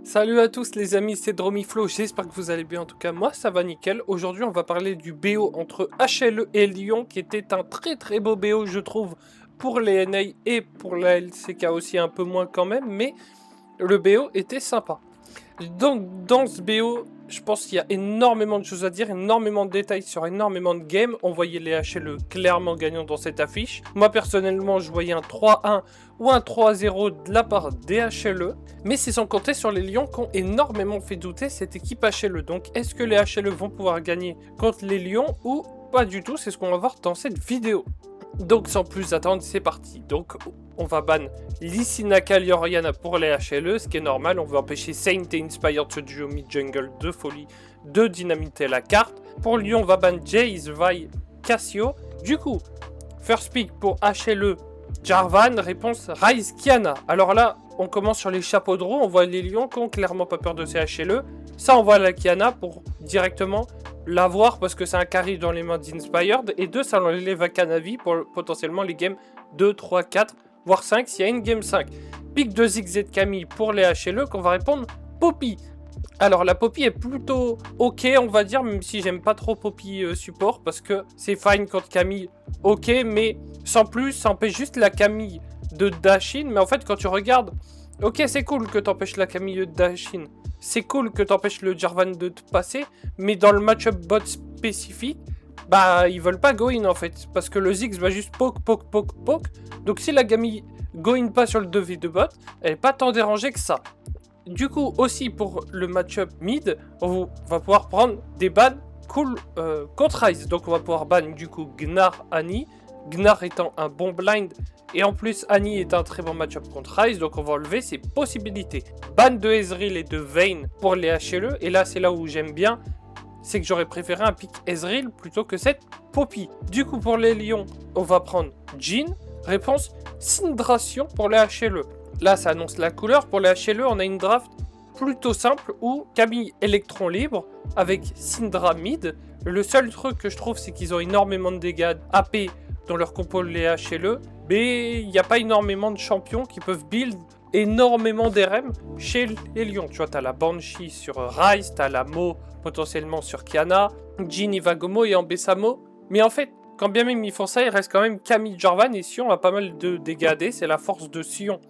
Salut à tous les amis, c'est Dromiflo, j'espère que vous allez bien, en tout cas moi ça va nickel. Aujourd'hui on va parler du BO entre HLE et Lyon qui était un très beau BO je trouve pour les NA et pour la LCK aussi un peu moins quand même, mais le BO était sympa. Donc dans ce BO, je pense qu'il y a énormément de choses à dire, énormément de détails sur énormément de games. On voyait les HLE clairement gagnants dans cette affiche. Moi personnellement je voyais un 3-1 ou un 3-0 de la part des HLE. Mais c'est sans compter sur les Lions qui ont énormément fait douter cette équipe HLE. Donc est-ce que les HLE vont pouvoir gagner contre les Lions ou pas du tout? C'est ce qu'on va voir dans cette vidéo. Donc sans plus attendre, c'est parti. Donc on va ban Lissinaka Lioriana pour les HLE, ce qui est normal. On veut empêcher Saint et Inspired ce duo mid-jungle de folie de dynamiter la carte. Pour Lyon, on va ban Jace, Vi, Cassio. Du coup, first pick pour HLE, Jarvan, réponse Ryze, Kiana. Alors là, on commence sur les chapeaux de roue. On voit les Lions qui ont clairement pas peur de ces HLE. Ça, on voit la Kiana pour directement l'avoir parce que c'est un carry dans les mains d'Inspired. Et 2, ça l'enlève à Canavi pour potentiellement les games 2, 3, 4, voire 5 s'il y a une game 5. Pick de ZZ Camille pour les HLE qu'on va répondre Poppy. Alors la Poppy est plutôt ok on va dire, même si j'aime pas trop Poppy support parce que c'est fine contre Camille, ok, mais sans plus, ça empêche juste la Camille de dash-in. Mais en fait quand tu regardes, ok c'est cool que t'empêches la Camille de dash-in, c'est cool que t'empêches le Jarvan de te passer, mais dans le match-up bot spécifique, bah ils veulent pas go in en fait, parce que le Ziggs va juste poke. Donc si la Camille go in pas sur le 2v2 bot, elle est pas tant dérangée que ça. Du coup aussi pour le match-up mid, on va pouvoir prendre des bans cool contre Ryze. Donc on va pouvoir ban du coup Gnar, Annie, Gnar étant un bon blind. Et en plus, Annie est un très bon match-up contre Ryze, donc on va enlever ses possibilités. Ban de Ezreal et de Vayne pour les HLE, et là c'est là où j'aime bien, c'est que j'aurais préféré un pick Ezreal plutôt que cette Poppy. Du coup pour les Lions, on va prendre Jhin, réponse Syndration pour les HLE. Là ça annonce la couleur, pour les HLE on a une draft plutôt simple où Camille électron libre avec Syndra mid. Le seul truc que je trouve c'est qu'ils ont énormément de dégâts AP dans leur compo les HLE, mais il n'y a pas énormément de champions qui peuvent build énormément d'RM chez les Lions. Tu vois, tu as la Banshee sur Ryze, tu as la Mo potentiellement sur Kiana, Jhin, Ivagomo et Ambessamo. Mais en fait, quand bien même ils font ça, il reste quand même Camille, Jarvan et Sion a pas mal de dégâts AD, c'est la force de Sion.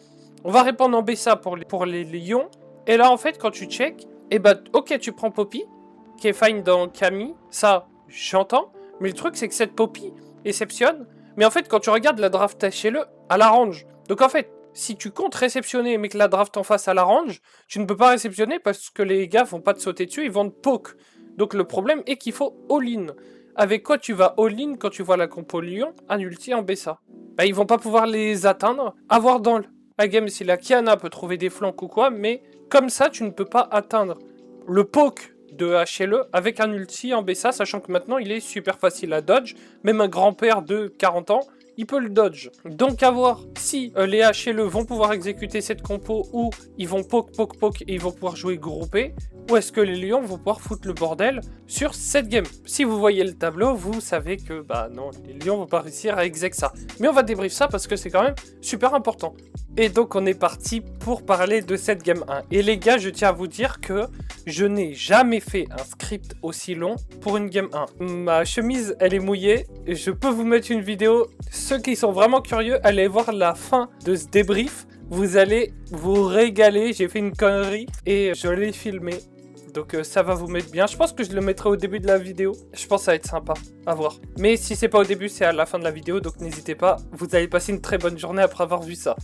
On va répondre Ambessa pour les Lions. Et là, en fait, quand tu check, et bah, ok, tu prends Poppy, qui est fine dans Camille, ça, j'entends. Mais le truc, c'est que cette Poppy exceptionne. Mais en fait, quand tu regardes la draft HLE, elle arrange. Donc en fait, si tu comptes réceptionner, mais que la draft en face, elle arrange, tu ne peux pas réceptionner parce que les gars vont pas te sauter dessus, ils vont te poke. Donc le problème est qu'il faut all-in. Avec quoi tu vas all-in quand tu vois la compo Lyon, un ulti en Bessa? Bah, ils vont pas pouvoir les atteindre. Avoir dans la game si la Kiana peut trouver des flancs ou quoi, mais comme ça, tu ne peux pas atteindre le poke de HLE avec un ulti en Bessa, sachant que maintenant il est super facile à dodge. Même un grand-père de 40 ans, il peut le dodge. Donc à voir si les HLE vont pouvoir exécuter cette compo ou ils vont poke et ils vont pouvoir jouer groupé, ou est-ce que les Lions vont pouvoir foutre le bordel sur cette game. Si vous voyez le tableau, vous savez que bah non, les Lions vont pas réussir à exec ça. Mais on va débrief ça parce que c'est quand même super important. Et donc on est parti pour parler de cette game 1. Et les gars, je tiens à vous dire que je n'ai jamais fait un script aussi long pour une game 1. Ma chemise, elle est mouillée. Je peux vous mettre une vidéo. Ceux qui sont vraiment curieux, allez voir la fin de ce débrief. Vous allez vous régaler. J'ai fait une connerie et je l'ai filmé. Donc ça va vous mettre bien. Je pense que je le mettrai au début de la vidéo. Je pense que ça va être sympa à voir. Mais si c'est pas au début, c'est à la fin de la vidéo. Donc n'hésitez pas. Vous allez passer une très bonne journée après avoir vu ça.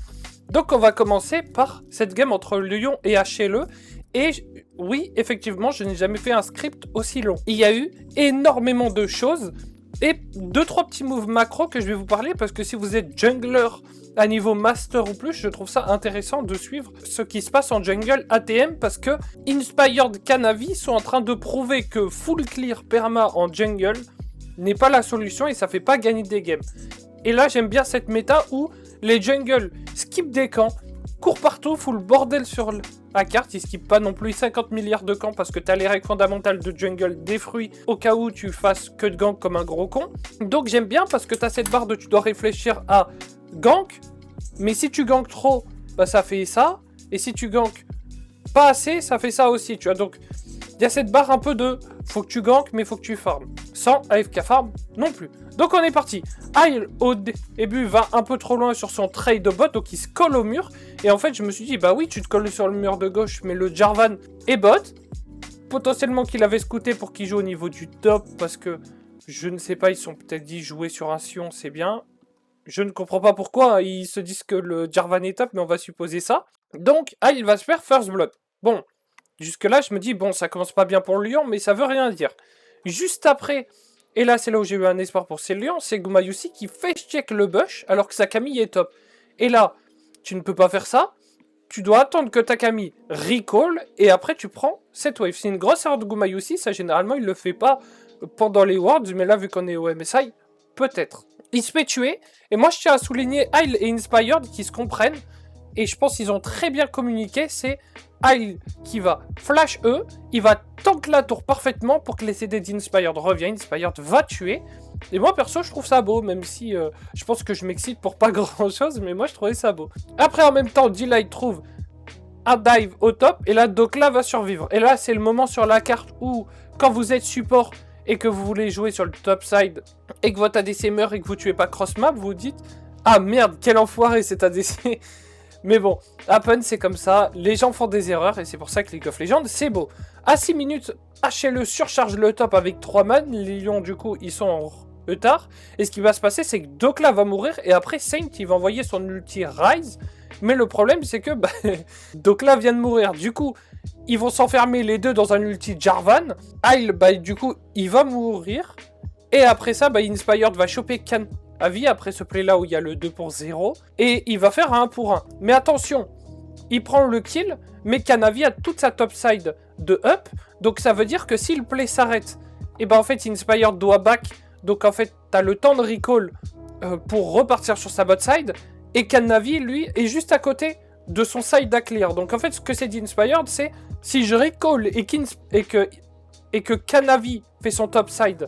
Donc on va commencer par cette game entre Lyon et HLE. Et oui, effectivement, je n'ai jamais fait un script aussi long. Il y a eu énormément de choses. Et 2-3 petits moves macro que je vais vous parler. Parce que si vous êtes jungler à niveau master ou plus, je trouve ça intéressant de suivre ce qui se passe en jungle ATM. Parce que Inspired Canavi sont en train de prouver que full clear perma en jungle n'est pas la solution et ça fait pas gagner des games. Et là, j'aime bien cette méta où les jungles skip des camps, courent partout, foutent le bordel sur la carte. Ils skippent pas non plus 50 milliards de camps parce que t'as les règles fondamentales de jungle des fruits au cas où tu fasses que de gank comme un gros con. Donc j'aime bien parce que t'as cette barre de tu dois réfléchir à gank, mais si tu gank trop, bah ça fait ça. Et si tu gank pas assez, ça fait ça aussi, tu vois. Donc, il y a cette barre un peu de faut que tu ganques, mais faut que tu farmes. Sans AFK farm non plus. Donc, on est parti. Aile, au début, va un peu trop loin sur son trade de bot, donc il se colle au mur. Et en fait, je me suis dit, bah oui, tu te colles sur le mur de gauche, mais le Jarvan est bot. Potentiellement qu'il avait scouté pour qu'il joue au niveau du top, parce que, je ne sais pas, ils sont peut-être dit jouer sur un Sion, c'est bien. Je ne comprends pas pourquoi ils se disent que le Jarvan est top, mais on va supposer ça. Donc, il va se faire First Blood. Bon, jusque-là, je me dis, bon, ça commence pas bien pour le Lion, mais ça veut rien dire. Juste après, et là, c'est là où j'ai eu un espoir pour ces Lions, c'est Gumayusi qui face check le Bush alors que sa Camille est top. Et là, tu ne peux pas faire ça. Tu dois attendre que ta Camille recall, et après, tu prends cette wave. C'est une grosse erreur de Gumayusi, ça, généralement, il le fait pas pendant les Worlds, mais là, vu qu'on est au MSI, peut-être. Il se fait tuer, et moi, je tiens à souligner Isle et Inspired qui se comprennent, et je pense qu'ils ont très bien communiqué, c'est Isle qui va flash E, il va tank la tour parfaitement pour que les CD d'Inspired reviennent, Inspired va tuer, et moi perso je trouve ça beau, même si je pense que je m'excite pour pas grand chose, mais moi je trouvais ça beau. Après en même temps, D-Light trouve un dive au top, et là Dokla va survivre, et là c'est le moment sur la carte où quand vous êtes support et que vous voulez jouer sur le top side, et que votre ADC meurt et que vous tuez pas cross map, vous dites ah merde, quel enfoiré cet ADC. Mais bon, Happen c'est comme ça, les gens font des erreurs et c'est pour ça que League of Legends c'est beau. À 6 minutes, HLE surcharge le top avec 3 man, les Lions du coup ils sont en retard. Et ce qui va se passer c'est que Dokla va mourir et après Saint il va envoyer son ulti Rise. Mais le problème c'est que Dokla vient de mourir, du coup ils vont s'enfermer les deux dans un ulti Jarvan. Isle du coup il va mourir. Et après ça Inspired va choper Khan à vie après ce play là où il y a le 2 pour 0 et il va faire un 1 pour 1. Mais attention, il prend le kill, mais Kanavi a toute sa top side de up, donc ça veut dire que si le play s'arrête, et en fait Inspired doit back, donc en fait t'as le temps de recall pour repartir sur sa bot side, et Kanavi lui est juste à côté de son side à clear. Donc en fait ce que c'est d'Inspired c'est si je recall et que Kanavi fait son top side,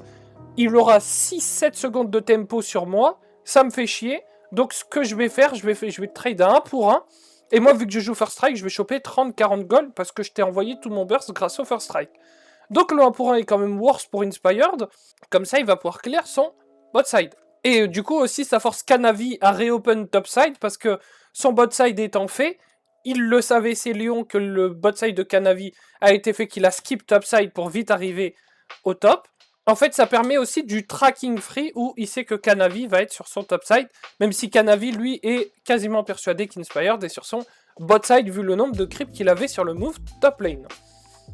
il aura 6-7 secondes de tempo sur moi, ça me fait chier, donc ce que je vais faire, je vais trade à 1 pour 1, et moi vu que je joue First Strike, je vais choper 30-40 gold, parce que je t'ai envoyé tout mon burst grâce au First Strike. Donc le 1 pour 1 est quand même worse pour Inspired, comme ça il va pouvoir clear son bot side. Et du coup aussi ça force Kanavi à reopen top side, parce que son bot side étant fait, il le savait c'est Lyon que le bot side de Kanavi a été fait qu'il a skip top side pour vite arriver au top. En fait, ça permet aussi du tracking free où il sait que Kanavi va être sur son top side, même si Kanavi, lui, est quasiment persuadé qu'Inspired est sur son bot side vu le nombre de creeps qu'il avait sur le move top lane.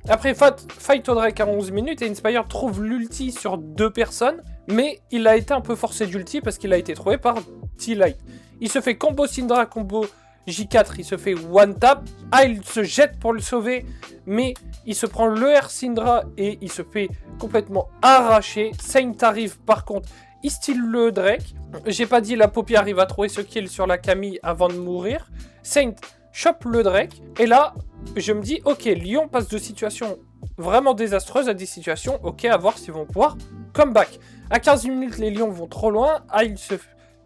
Après, fight au Drake à 11 minutes et Inspired trouve l'ulti sur 2 personnes, mais il a été un peu forcé d'ulti parce qu'il a été trouvé par D-Light. Il se fait combo Syndra, combo J4, il se fait one tap, il se jette pour le sauver, mais il se prend le R Syndra et il se fait complètement arracher. Saint arrive par contre, il steal le Drake. J'ai pas dit la Poppy arrive à trouver ce kill sur la Camille avant de mourir. Saint chope le Drake et là je me dis ok, Lyon passe de situations vraiment désastreuses à des situations ok, à voir s'ils vont pouvoir comeback. À 15 minutes les Lions vont trop loin, il se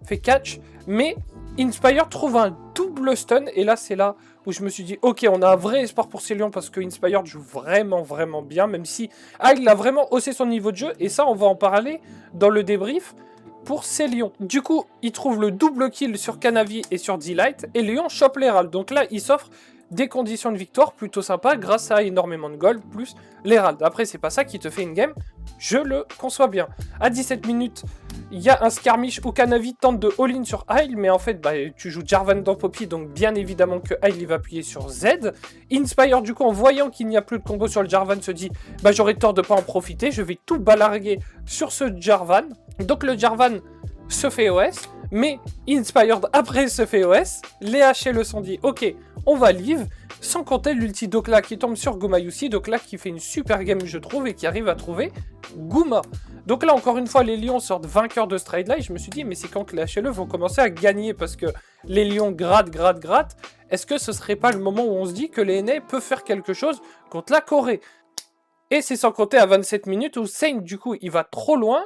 fait catch, mais Inspire trouve un double stun, et là c'est là où je me suis dit ok, on a un vrai espoir pour ces Lions parce que Inspired joue vraiment bien, même si il a vraiment haussé son niveau de jeu, et ça on va en parler dans le débrief pour ces Lions. Du coup il trouve le double kill sur Kanavi et sur D-Light, et Lyon chope l'Herald, donc là il s'offre des conditions de victoire plutôt sympa grâce à énormément de gold plus l'Herald. Après c'est pas ça qui te fait une game, je le conçois bien. À 17 minutes, il y a un skirmish où Kanavi tente de all-in sur Isle, mais en fait, tu joues Jarvan dans Poppy, donc bien évidemment que Isle il va appuyer sur Z. Inspire, du coup, en voyant qu'il n'y a plus de combo sur le Jarvan, se dit j'aurais tort de pas en profiter, je vais tout balarguer sur ce Jarvan. Donc le Jarvan se fait OS, mais Inspired après se fait OS, les HL le sont dit ok, on va live, sans compter l'ulti Dokla qui tombe sur Gumayusi, Dokla qui fait une super game je trouve et qui arrive à trouver Guma. Donc là encore une fois les Lions sortent vainqueurs de ce trade là et je me suis dit mais c'est quand que les HLE vont commencer à gagner parce que les Lions grattent, est-ce que ce serait pas le moment où on se dit que les NA peuvent faire quelque chose contre la Corée? Et c'est sans compter à 27 minutes où Saint, du coup, il va trop loin.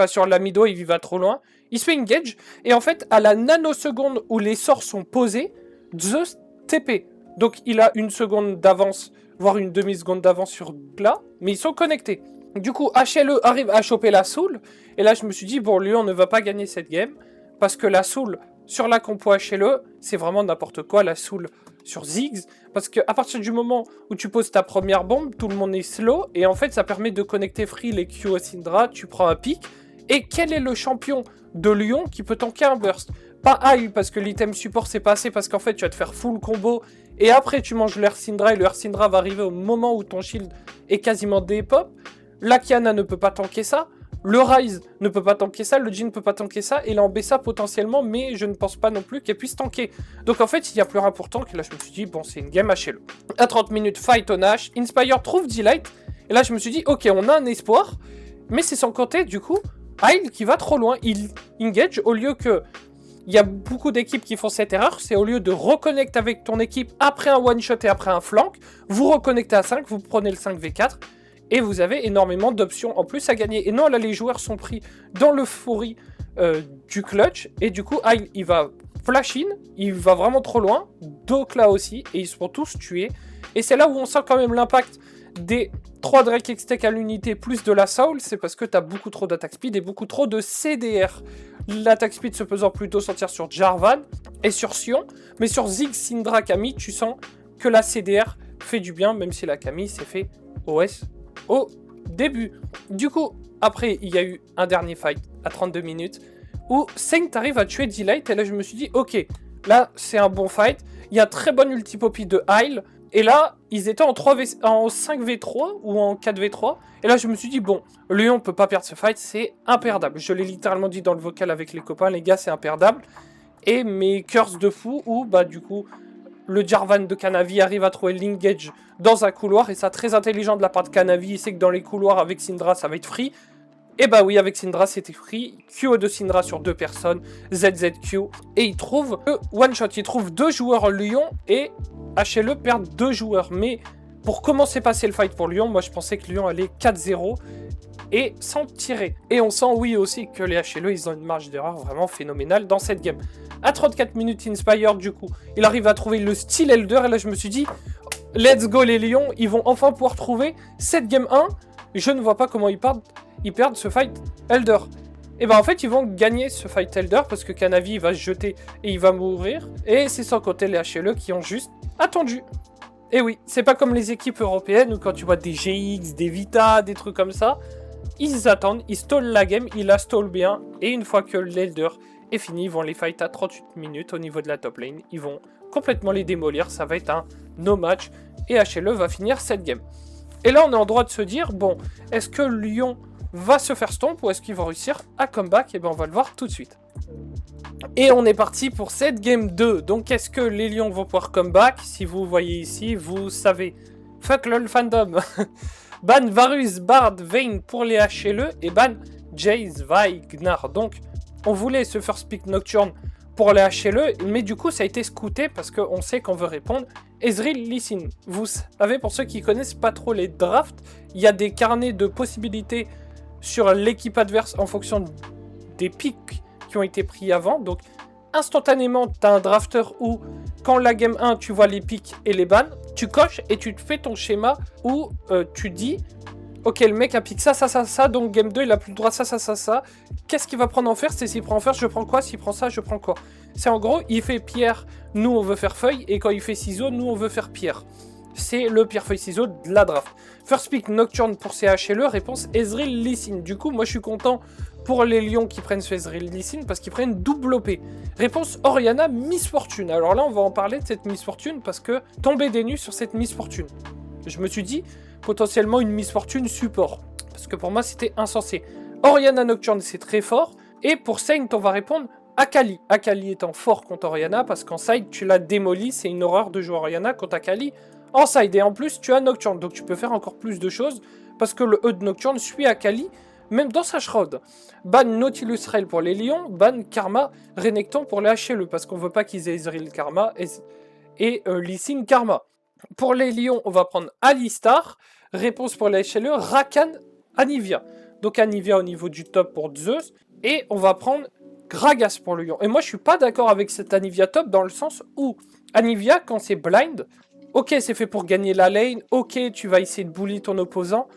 Sur la mid-way, il va trop loin. Il se fait engage. Et en fait, à la nanoseconde où les sorts sont posés, Zeus TP. Donc il a une seconde d'avance, voire une demi-seconde d'avance sur là, mais ils sont connectés. Du coup, HLE arrive à choper la Soul, et là je me suis dit, bon, Lyon ne va pas gagner cette game, parce que la Soul, sur la compo HLE, c'est vraiment n'importe quoi, la Soul sur Ziggs, parce qu'à partir du moment où tu poses ta première bombe, tout le monde est slow, et en fait ça permet de connecter free les Q à Syndra, tu prends un pic, et quel est le champion de Lyon qui peut tanker un burst? Pas Heil, parce que l'item support c'est pas assez, parce qu'en fait tu vas te faire full combo, et après tu manges le Air Syndra, et le Air Syndra va arriver au moment où ton shield est quasiment dépop. La Kiana ne peut pas tanker ça, le Ryze ne peut pas tanker ça, le Jhin ne peut pas tanker ça, et l'Ambessa potentiellement, mais je ne pense pas non plus qu'elle puisse tanker. Donc en fait, il y a plus important que là je me suis dit, bon c'est une game HLE. À 30 minutes, fight on Ashe, Inspire trouve Delight, et là je me suis dit, ok on a un espoir, mais c'est sans compter du coup, Heil qui va trop loin, il engage au lieu que... Il y a beaucoup d'équipes qui font cette erreur, c'est au lieu de reconnecter avec ton équipe après un one-shot et après un flank, vous reconnectez à 5, vous prenez le 5v4, et vous avez énormément d'options en plus à gagner. Et non, là, les joueurs sont pris dans l'euphorie du clutch, et du coup, Heil, il va flash in, il va vraiment trop loin, Doc là aussi, et ils se font tous tuer. Et c'est là où on sent quand même l'impact des 3 Drake X-Tech à l'unité plus de la Soul, c'est parce que tu as beaucoup trop d'attaque speed et beaucoup trop de CDR. L'attaque speed se faisant plutôt sentir sur Jarvan et sur Sion, mais sur Ziggs, Syndra, Camille, tu sens que la CDR fait du bien, même si la Camille s'est fait OS au début. Du coup, après, il y a eu un dernier fight à 32 minutes où Saint arrive à tuer Delight, et là je me suis dit, ok, là c'est un bon fight, il y a très bonne ulti-poppy de Heil, et là, ils étaient en 5v3 ou en 4v3. Et là, je me suis dit, bon, Lyon peut pas perdre ce fight, c'est imperdable. Je l'ai littéralement dit dans le vocal avec les copains, les gars, c'est imperdable. Et mes curses de fou, où, bah, du coup, le Jarvan de Kanavi arrive à trouver l'engage dans un couloir. Et ça, très intelligent de la part de Kanavi. Il sait que dans les couloirs, avec Syndra, ça va être free. Et bah oui, avec Syndra, c'était free. Q de Syndra sur 2 personnes, ZZQ. Et il trouve le one-shot. Il trouve 2 joueurs Lyon et HLE perd 2 joueurs. Mais pour comment s'est passé le fight pour Lyon, moi je pensais que Lyon allait 4-0 et sans tirer. Et on sent, oui, aussi que les HLE, ils ont une marge d'erreur vraiment phénoménale dans cette game. À 34 minutes, Inspire, du coup, il arrive à trouver le style Elder. Et là, je me suis dit, let's go les Lions, ils vont enfin pouvoir trouver cette game 1. Je ne vois pas comment ils perdent ce fight Elder. Et ben en fait ils vont gagner ce fight Elder parce que Kanavi va se jeter et il va mourir. Et c'est sans compter les HLE qui ont juste attendu. Et oui, c'est pas comme les équipes européennes où quand tu vois des GX, des Vita, des trucs comme ça, ils attendent, ils stallent la game, ils la stallent bien. Et une fois que l'Elder est fini, ils vont les fight à 38 minutes au niveau de la top lane. Ils vont complètement les démolir, ça va être un no match. Et HLE va finir cette game. Et là, on est en droit de se dire, bon, est-ce que Lyon va se faire stomp ou est-ce qu'ils vont réussir à comeback? Et bien, on va le voir tout de suite. Et on est parti pour cette game 2. Donc, est-ce que les Lions vont pouvoir comeback? Si vous voyez ici, vous savez. Fuck lol fandom. Ban Varus, Bard, Vayne pour les HLE et ban Jace, Vi, Gnar. Donc, on voulait ce first pick Nocturne pour les HLE, mais du coup, ça a été scouté parce qu'on sait qu'on veut répondre. Ezreal, Lee Sin. Vous savez, pour ceux qui connaissent pas trop les drafts, il y a des carnets de possibilités sur l'équipe adverse en fonction des picks qui ont été pris avant. Donc, instantanément, tu as un drafter où, quand la game 1, tu vois les picks et les bans, tu coches et tu te fais ton schéma où tu dis, ok, le mec a pick ça, ça, ça, ça, donc game 2, il a plus le droit ça, ça, ça, ça. Qu'est-ce qu'il va prendre en first? Et s'il prend en first, je prends quoi? S'il prend ça, je prends quoi? C'est en gros, il fait pierre, nous on veut faire feuille, et quand il fait ciseaux, nous on veut faire pierre. C'est le pierre feuille ciseaux de la draft. First pick Nocturne pour CHLE, réponse Ezreal Lee Sin. Du coup, moi je suis content pour les Lions qui prennent ce Ezreal Lee Sin parce qu'ils prennent double OP. Réponse Orianna Miss Fortune. Alors là, on va en parler de cette Miss Fortune parce que tomber des nues sur cette Miss Fortune. Je me suis dit, potentiellement une Miss Fortune support. Parce que pour moi, c'était insensé. Orianna Nocturne, c'est très fort. Et pour Saint, on va répondre Akali. Akali étant fort contre Orianna parce qu'en side, tu l'as démoli. C'est une horreur de jouer Orianna contre Akali en side. Et en plus, tu as Nocturne. Donc tu peux faire encore plus de choses parce que le E de Nocturne suit Akali, même dans sa shroud. Ban Nautilus Rail pour les Lions. Ban Karma Renekton pour les HLE parce qu'on veut pas qu'ils aient Ezreal Karma et Lee Sin Karma. Pour les Lions, on va prendre Alistar. Réponse pour les HLE, Rakan Anivia. Donc Anivia au niveau du top pour Zeus. Et on va prendre Gragas pour le Lion. Et moi, je suis pas d'accord avec cette Anivia top dans le sens où Anivia, quand c'est blind, ok, c'est fait pour gagner la lane, ok, tu vas essayer de bully ton opposant,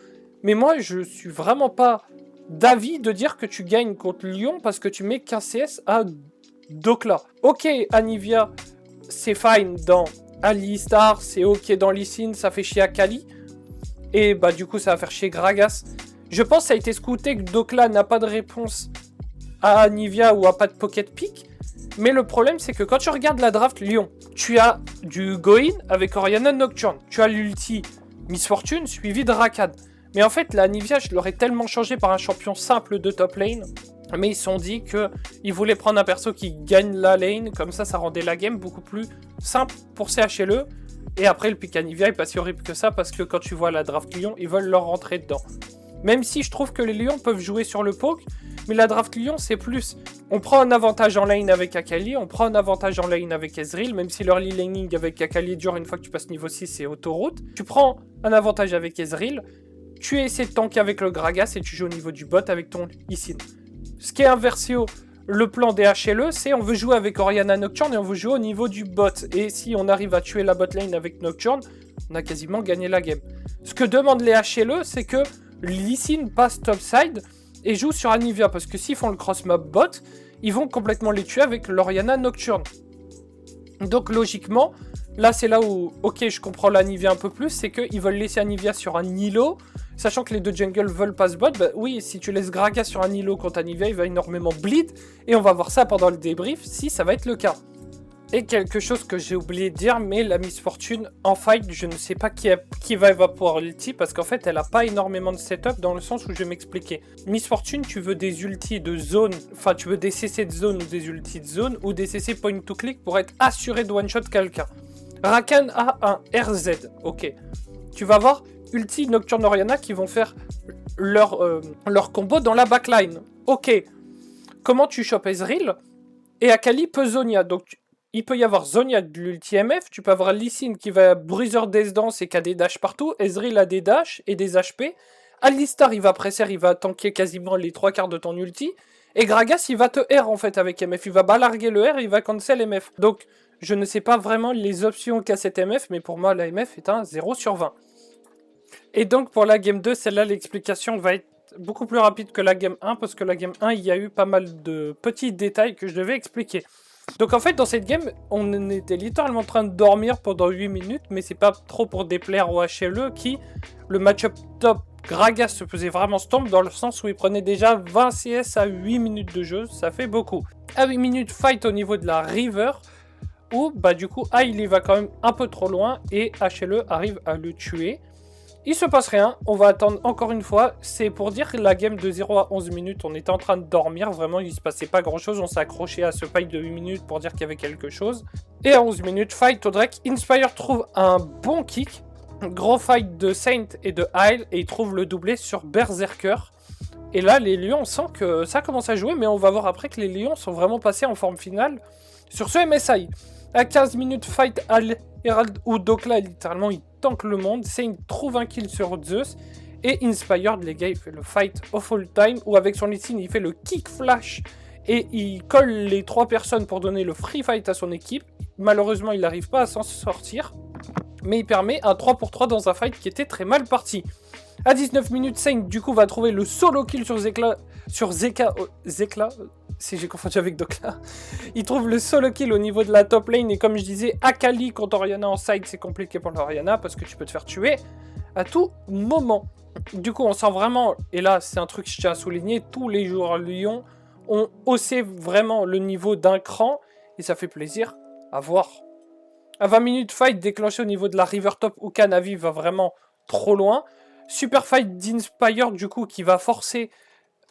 mais moi, je suis vraiment pas d'avis de dire que tu gagnes contre Lyon parce que tu mets 15 CS à Dokla. Ok, Anivia, c'est fine dans Alistar, c'est ok dans Lee Sin, ça fait chier Akali, et bah du coup, ça va faire chier Gragas. Je pense que ça a été scouté que Dokla n'a pas de réponse à Anivia ou a pas de pocket pick. Mais le problème, c'est que quand tu regardes la draft Lyon, tu as du Go-In avec Orianna Nocturne. Tu as l'ulti Miss Fortune suivi de Rakan. Mais en fait, la Anivia, je l'aurais tellement changé par un champion simple de top lane. Mais ils se sont dit qu'ils voulaient prendre un perso qui gagne la lane. Comme ça rendait la game beaucoup plus simple pour CHLE. Et après, le pick Anivia est pas si horrible que ça parce que quand tu vois la draft Lyon, ils veulent leur rentrer dedans. Même si je trouve que les Lions peuvent jouer sur le poke, mais la draft Lyon, c'est plus... On prend un avantage en lane avec Akali, on prend un avantage en lane avec Ezreal, même si l'early laning avec Akali est dur une fois que tu passes niveau 6, c'est autoroute. Tu prends un avantage avec Ezreal, tu essaies de tanker avec le Gragas et tu joues au niveau du bot avec ton Lee Sin. Ce qui est inversé le plan des HLE, c'est on veut jouer avec Orianna Nocturne et on veut jouer au niveau du bot. Et si on arrive à tuer la bot lane avec Nocturne, on a quasiment gagné la game. Ce que demandent les HLE, c'est que Lee Sin passe topside et joue sur Anivia, parce que s'ils font le cross-mob bot, ils vont complètement les tuer avec l'Orianna Nocturne. Donc logiquement, là c'est là où, ok, je comprends l'Anivia un peu plus, c'est qu'ils veulent laisser Anivia sur un Nilo, sachant que les deux jungles veulent pass bot, bah oui, si tu laisses Gragas sur un Nilo contre Anivia, il va énormément bleed, et on va voir ça pendant le débrief, si ça va être le cas. Et quelque chose que j'ai oublié de dire, mais la Miss Fortune en fight, je ne sais pas qui va pouvoir ulti, parce qu'en fait elle a pas énormément de setup dans le sens où je vais m'expliquer. Miss Fortune, tu veux des ultis de zone, enfin tu veux des CC de zone ou des ultis de zone, ou des CC point to click pour être assuré de one shot quelqu'un. Rakan a un RZ, ok. Tu vas voir ulti Nocturne Orianna qui vont faire leur combo dans la backline. Ok. Comment tu chopes Ezreal? Et Akali peut Zonia, donc il peut y avoir Zonia de l'ulti MF, tu peux avoir Lee Sin qui va Bruiser Death Dance et qui a des dashs partout, Ezreal a des dashs et des HP, Alistar il va presser, il va tanker quasiment les 3/4 de ton ulti, et Gragas il va te R en fait avec MF, il va balarguer le R, il va cancel MF. Donc je ne sais pas vraiment les options qu'a cette MF, mais pour moi la MF est un 0 sur 20. Et donc pour la game 2, celle-là l'explication va être beaucoup plus rapide que la game 1, parce que la game 1 il y a eu pas mal de petits détails que je devais expliquer. Donc en fait dans cette game, on était littéralement en train de dormir pendant 8 minutes, mais c'est pas trop pour déplaire au HLE qui, le match-up top, Gragas se faisait vraiment stomp dans le sens où il prenait déjà 20 CS à 8 minutes de jeu, ça fait beaucoup. À 8 minutes fight au niveau de la river, où bah du coup il y va quand même un peu trop loin et HLE arrive à le tuer. Il se passe rien, on va attendre encore une fois, c'est pour dire que la game de 0 à 11 minutes, on était en train de dormir, vraiment il se passait pas grand chose, on s'est accroché à ce fight de 8 minutes pour dire qu'il y avait quelque chose. Et à 11 minutes, fight au Drake, Inspire trouve un bon kick, gros fight de Saint et de Isle, et il trouve le doublé sur Berserker. Et là les Lions, on sent que ça commence à jouer, mais on va voir après que les Lions sont vraiment passés en forme finale sur ce MSI. À 15 minutes, fight à Herald où Dokla littéralement il tank le monde, Saint trouve un kill sur Zeus et Inspired, les gars, il fait le fight of all time où avec son Lee Sin il fait le kick flash et il colle les 3 personnes pour donner le free fight à son équipe. Malheureusement il n'arrive pas à s'en sortir, mais il permet un 3-pour-3 dans un fight qui était très mal parti. À 19 minutes, Saint du coup va trouver le solo kill sur Zeka, j'ai confondu avec Dokla. Il trouve le solo kill au niveau de la top lane et comme je disais, Akali contre Orianna en side c'est compliqué pour l'Orianna parce que tu peux te faire tuer à tout moment. Du coup on sent vraiment, et là c'est un truc que je tiens à souligner, tous les joueurs Lyon ont haussé vraiment le niveau d'un cran et ça fait plaisir à voir. À 20 minutes, fight déclenché au niveau de la river top où Kanavi va vraiment trop loin. Super fight d'Inspire du coup qui va forcer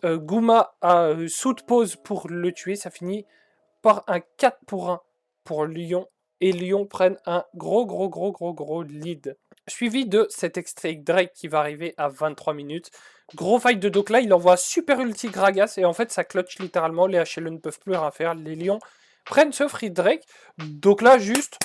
Guma à shoot pause pour le tuer. Ça finit par un 4-pour-1 pour Lyon. Et Lyon prennent un gros lead. Suivi de cet extrait Drake qui va arriver à 23 minutes. Gros fight de Dokla, il envoie super ulti Gragas et en fait ça clutch littéralement. Les HLE ne peuvent plus rien faire. Les Lions prennent ce free Drake. Dokla juste,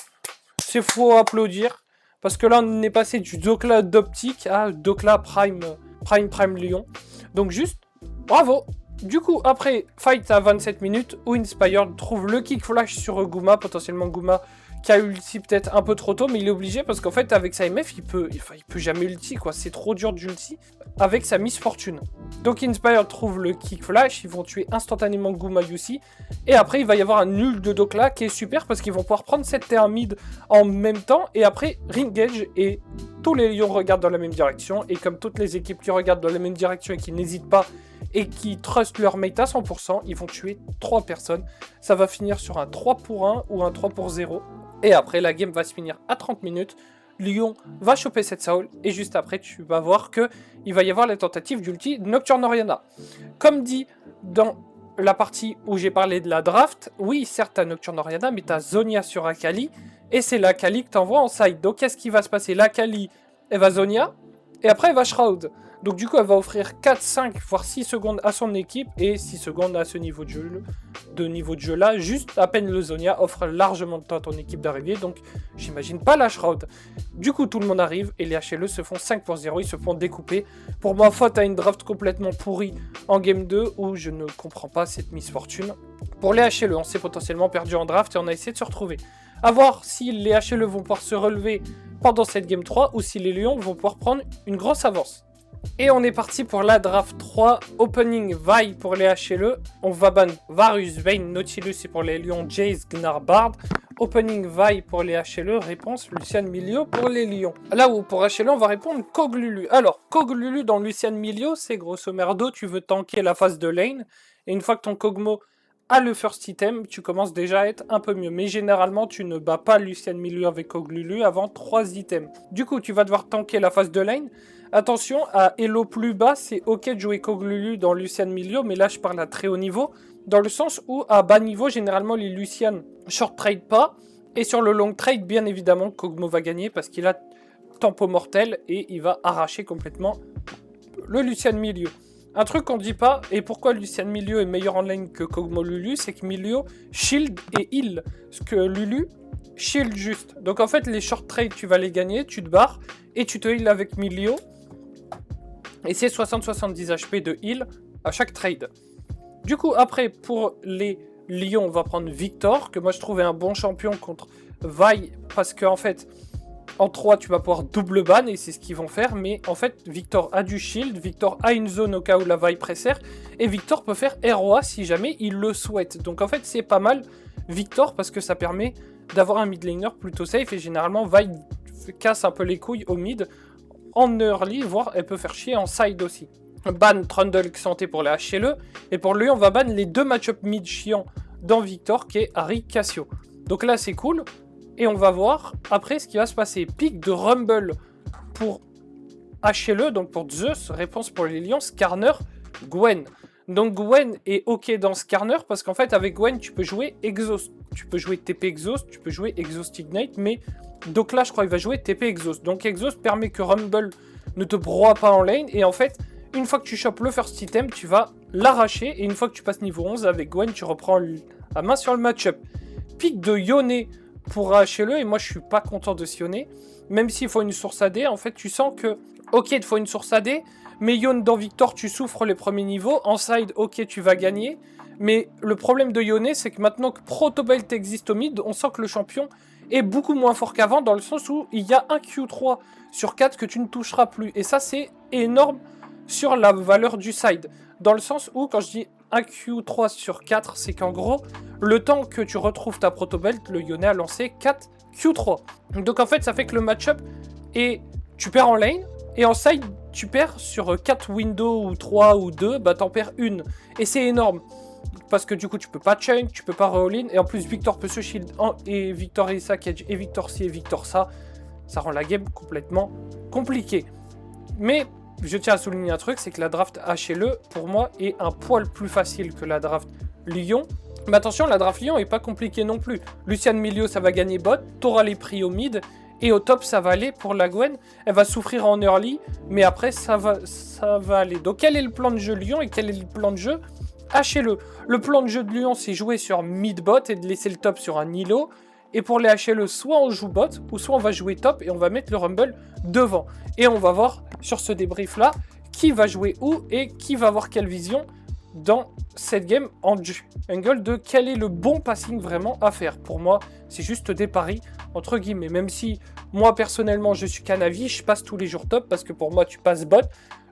c'est faux applaudir. Parce que là on est passé du Dokla d'optique à Dokla Prime Lyon. Donc juste, bravo. Du coup, après, fight à 27 minutes, où Inspired trouve le kick flash sur Guma, potentiellement Guma qui a ulti peut-être un peu trop tôt, mais il est obligé parce qu'en fait, avec sa MF, il peut jamais ulti, quoi. C'est trop dur d'ulti avec sa Miss Fortune. Donc Inspire trouve le kick flash, ils vont tuer instantanément Gumayusi. Et après, il va y avoir un nul de Dokla qui est super parce qu'ils vont pouvoir prendre cette terre mid en même temps. Et après, Ringage et tous les lions regardent dans la même direction. Et comme toutes les équipes qui regardent dans la même direction et qui n'hésitent pas et qui trustent leur mate à 100%, ils vont tuer 3 personnes. Ça va finir sur un 3 pour 1 ou un 3 pour 0. Et après, la game va se finir à 30 minutes. Lyon va choper cette Saul. Et juste après, tu vas voir qu'il va y avoir la tentative d'ulti Nocturne Oriana. Comme dit dans la partie où j'ai parlé de la draft, oui, certes, t'as Nocturne Oriana, mais t'as Zonia sur Akali. Et c'est l'Akali que t'envoies en side. Donc, qu'est-ce qui va se passer? L'Akali, elle va Zonia. Et après, elle va Shroud. Donc du coup, elle va offrir 4, 5, voire 6 secondes à son équipe. Et 6 secondes à ce niveau de jeu là. Juste à peine le Zonia offre largement de temps à ton équipe d'arriver. Donc j'imagine pas la Shroud. Du coup, tout le monde arrive. Et les HLE se font 5 pour 0. Ils se font découper. Pour moi, faute à une draft complètement pourrie en Game 2. Où je ne comprends pas cette misfortune. Pour les HLE, on s'est potentiellement perdu en draft. Et on a essayé de se retrouver. A voir si les HLE vont pouvoir se relever pendant cette Game 3. Ou si les Lions vont pouvoir prendre une grosse avance. Et on est parti pour la draft 3, opening Vi pour les HLE, on va ban Varus, Vayne, Nautilus et pour les Lions, Jace, Gnar, Bard. Opening Vi pour les HLE, réponse Lucian Milio pour les Lions. Là où pour HLE on va répondre Koglulu. Alors Koglulu dans Lucian Milio, c'est grosso merdo, tu veux tanker la phase de lane, et une fois que ton Kog'Maw a le first item, tu commences déjà à être un peu mieux. Mais généralement, tu ne bats pas Lucian Milio avec Koglulu avant 3 items. Du coup, tu vas devoir tanker la phase de lane. Attention, à Elo plus bas, c'est ok de jouer Koglulu dans Lucian Milio, mais là je parle à très haut niveau, dans le sens où à bas niveau, généralement les Lucian short trade pas, et sur le long trade, bien évidemment, Kog'Maw va gagner parce qu'il a tempo mortel et il va arracher complètement le Lucian Milio. Un truc qu'on dit pas, et pourquoi Lucian Milio est meilleur en lane que Kog'Maw Lulu, c'est que Milio shield et heal, ce que Lulu shield juste. Donc en fait, les short trades, tu vas les gagner, tu te barres, et tu te heal avec Milio. Et c'est 60-70 HP de heal à chaque trade. Du coup, après, pour les Lions, on va prendre Victor, que moi je trouvais un bon champion contre Vi, parce qu'en fait, en 3, tu vas pouvoir double ban, et c'est ce qu'ils vont faire, mais en fait, Victor a du shield, Victor a une zone au cas où la Vi pressère, et Victor peut faire ROA si jamais il le souhaite. Donc en fait, c'est pas mal Victor, parce que ça permet d'avoir un mid laner plutôt safe, et généralement, Vi casse un peu les couilles au mid, en early, voire elle peut faire chier en side aussi. Ban Trundle Xanté pour les HLE, et pour lui on va ban les 2 match-up mid chiants dans Victor, qui est Harry Cassio. Donc là c'est cool, et on va voir après ce qui va se passer. Pick de Rumble pour HLE, donc pour Zeus, réponse pour les Lions, Skarner, Gwen. Donc Gwen est ok dans Skarner, parce qu'en fait avec Gwen tu peux jouer Exhaust, tu peux jouer TP Exhaust, tu peux jouer Exhaust Ignite, mais donc là je crois qu'il va jouer TP Exhaust. Donc Exhaust permet que Rumble ne te broie pas en lane, et en fait une fois que tu chopes le first item tu vas l'arracher, et une fois que tu passes niveau 11 avec Gwen tu reprends la main sur le match-up. Pick de Yone pour HLE, et moi je suis pas content de Yone, même s'il faut une source AD. En fait tu sens que ok il te faut une source AD, mais Yone dans Victor tu souffres les premiers niveaux, en side ok tu vas gagner, mais le problème de Yone c'est que maintenant que Protobelt existe au mid, on sent que le champion est beaucoup moins fort qu'avant, dans le sens où il y a un Q3 sur 4 que tu ne toucheras plus, et ça c'est énorme sur la valeur du side, dans le sens où quand je dis un Q3 sur 4, c'est qu'en gros le temps que tu retrouves ta Protobelt, le Yone a lancé 4 Q3, donc en fait ça fait que le match-up et tu perds en lane, et en side tu perds sur 4 windows ou 3 ou 2, bah t'en perds une, et c'est énorme. Parce que du coup tu peux pas chunk, tu peux pas roll-in, et en plus Victor peut se shield, et Victor et sa cage, et Victor ci et Victor ça rend la game complètement compliquée. Mais je tiens à souligner un truc, c'est que la draft HLE pour moi est un poil plus facile que la draft Lyon. Mais attention, la draft Lyon est pas compliquée non plus. Lucian Milio ça va gagner bot, t'auras les prix au mid, et au top ça va aller pour la Gwen, elle va souffrir en early, mais après ça va aller. Donc quel est le plan de jeu Lyon et quel est le plan de jeu HLE? Le plan de jeu de Lyon, c'est jouer sur mid-bot et de laisser le top sur un îlot. Et pour les HLE, soit on joue bot, ou soit on va jouer top et on va mettre le Rumble devant. Et on va voir sur ce débrief-là qui va jouer où et qui va avoir quelle vision dans cette game en jungle de quel est le bon passing vraiment à faire. Pour moi, c'est juste des paris, entre guillemets. Même si moi, personnellement, je suis Canavi, je passe tous les jours top parce que pour moi, tu passes bot.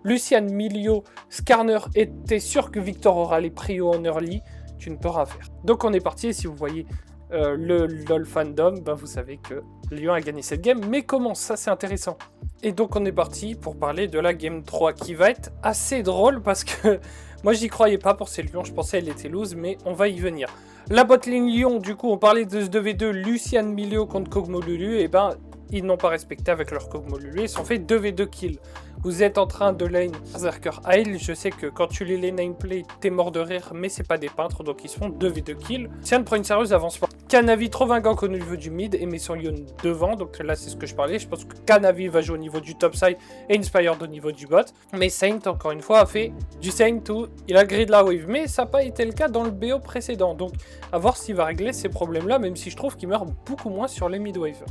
Lucian, Milio, Skarner, et t'es sûr que Victor aura les prios en early, tu ne peux rien faire. Donc on est parti, et si vous voyez le LoL fandom, bah, vous savez que Lyon a gagné cette game. Mais comment? Ça, c'est intéressant. Et donc on est parti pour parler de la game 3 qui va être assez drôle parce que moi j'y croyais pas pour ces Lions, je pensais qu'elle était loose, mais on va y venir. La botlane Lyon, du coup on parlait de ce 2v2 Lucian Milio contre Kog'Maw Lulu, et ben ils n'ont pas respecté avec leur Kog'Maw Lulu, ils sont fait 2v2 kills. Vous êtes en train de lane Berserker Isle, je sais que quand tu les lane nameplay, t'es mort de rire, mais c'est pas des peintres, donc ils se font 2v2 kills. Tian prend une sérieuse avance pas. Canavi trouve un gank au niveau du mid et met son Yon devant, donc là c'est ce que je parlais. Je pense que Canavi va jouer au niveau du top side et Inspired au niveau du bot. Mais Saint, encore une fois, a fait du Saint où il a grid la wave, mais ça n'a pas été le cas dans le BO précédent. Donc à voir s'il va régler ces problèmes-là, même si je trouve qu'il meurt beaucoup moins sur les mid wave.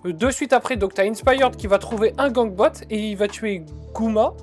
De suite après, donc tu as Inspired qui va trouver un gank bot et il va tuer Guma.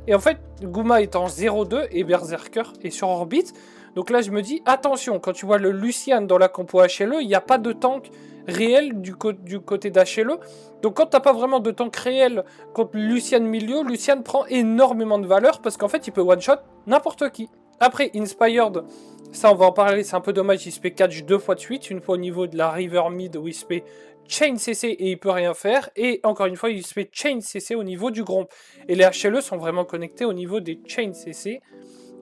Et en fait, Guma est en 0-2 et Berserker est sur orbite. Donc là, je me dis, attention, quand tu vois le Lucian dans la compo HLE, il n'y a pas de tank réel du côté d'HLE. Donc quand tu n'as pas vraiment de tank réel contre Lucian Milio, Lucian prend énormément de valeur parce qu'en fait, il peut one-shot n'importe qui. Après, Inspired, ça on va en parler, c'est un peu dommage, il se fait catch 2 fois de suite. Une fois au niveau de la river mid où il se fait chain CC et il peut rien faire. Et encore une fois, il se fait chain CC au niveau du Gromp. Et les HLE sont vraiment connectés au niveau des chain CC.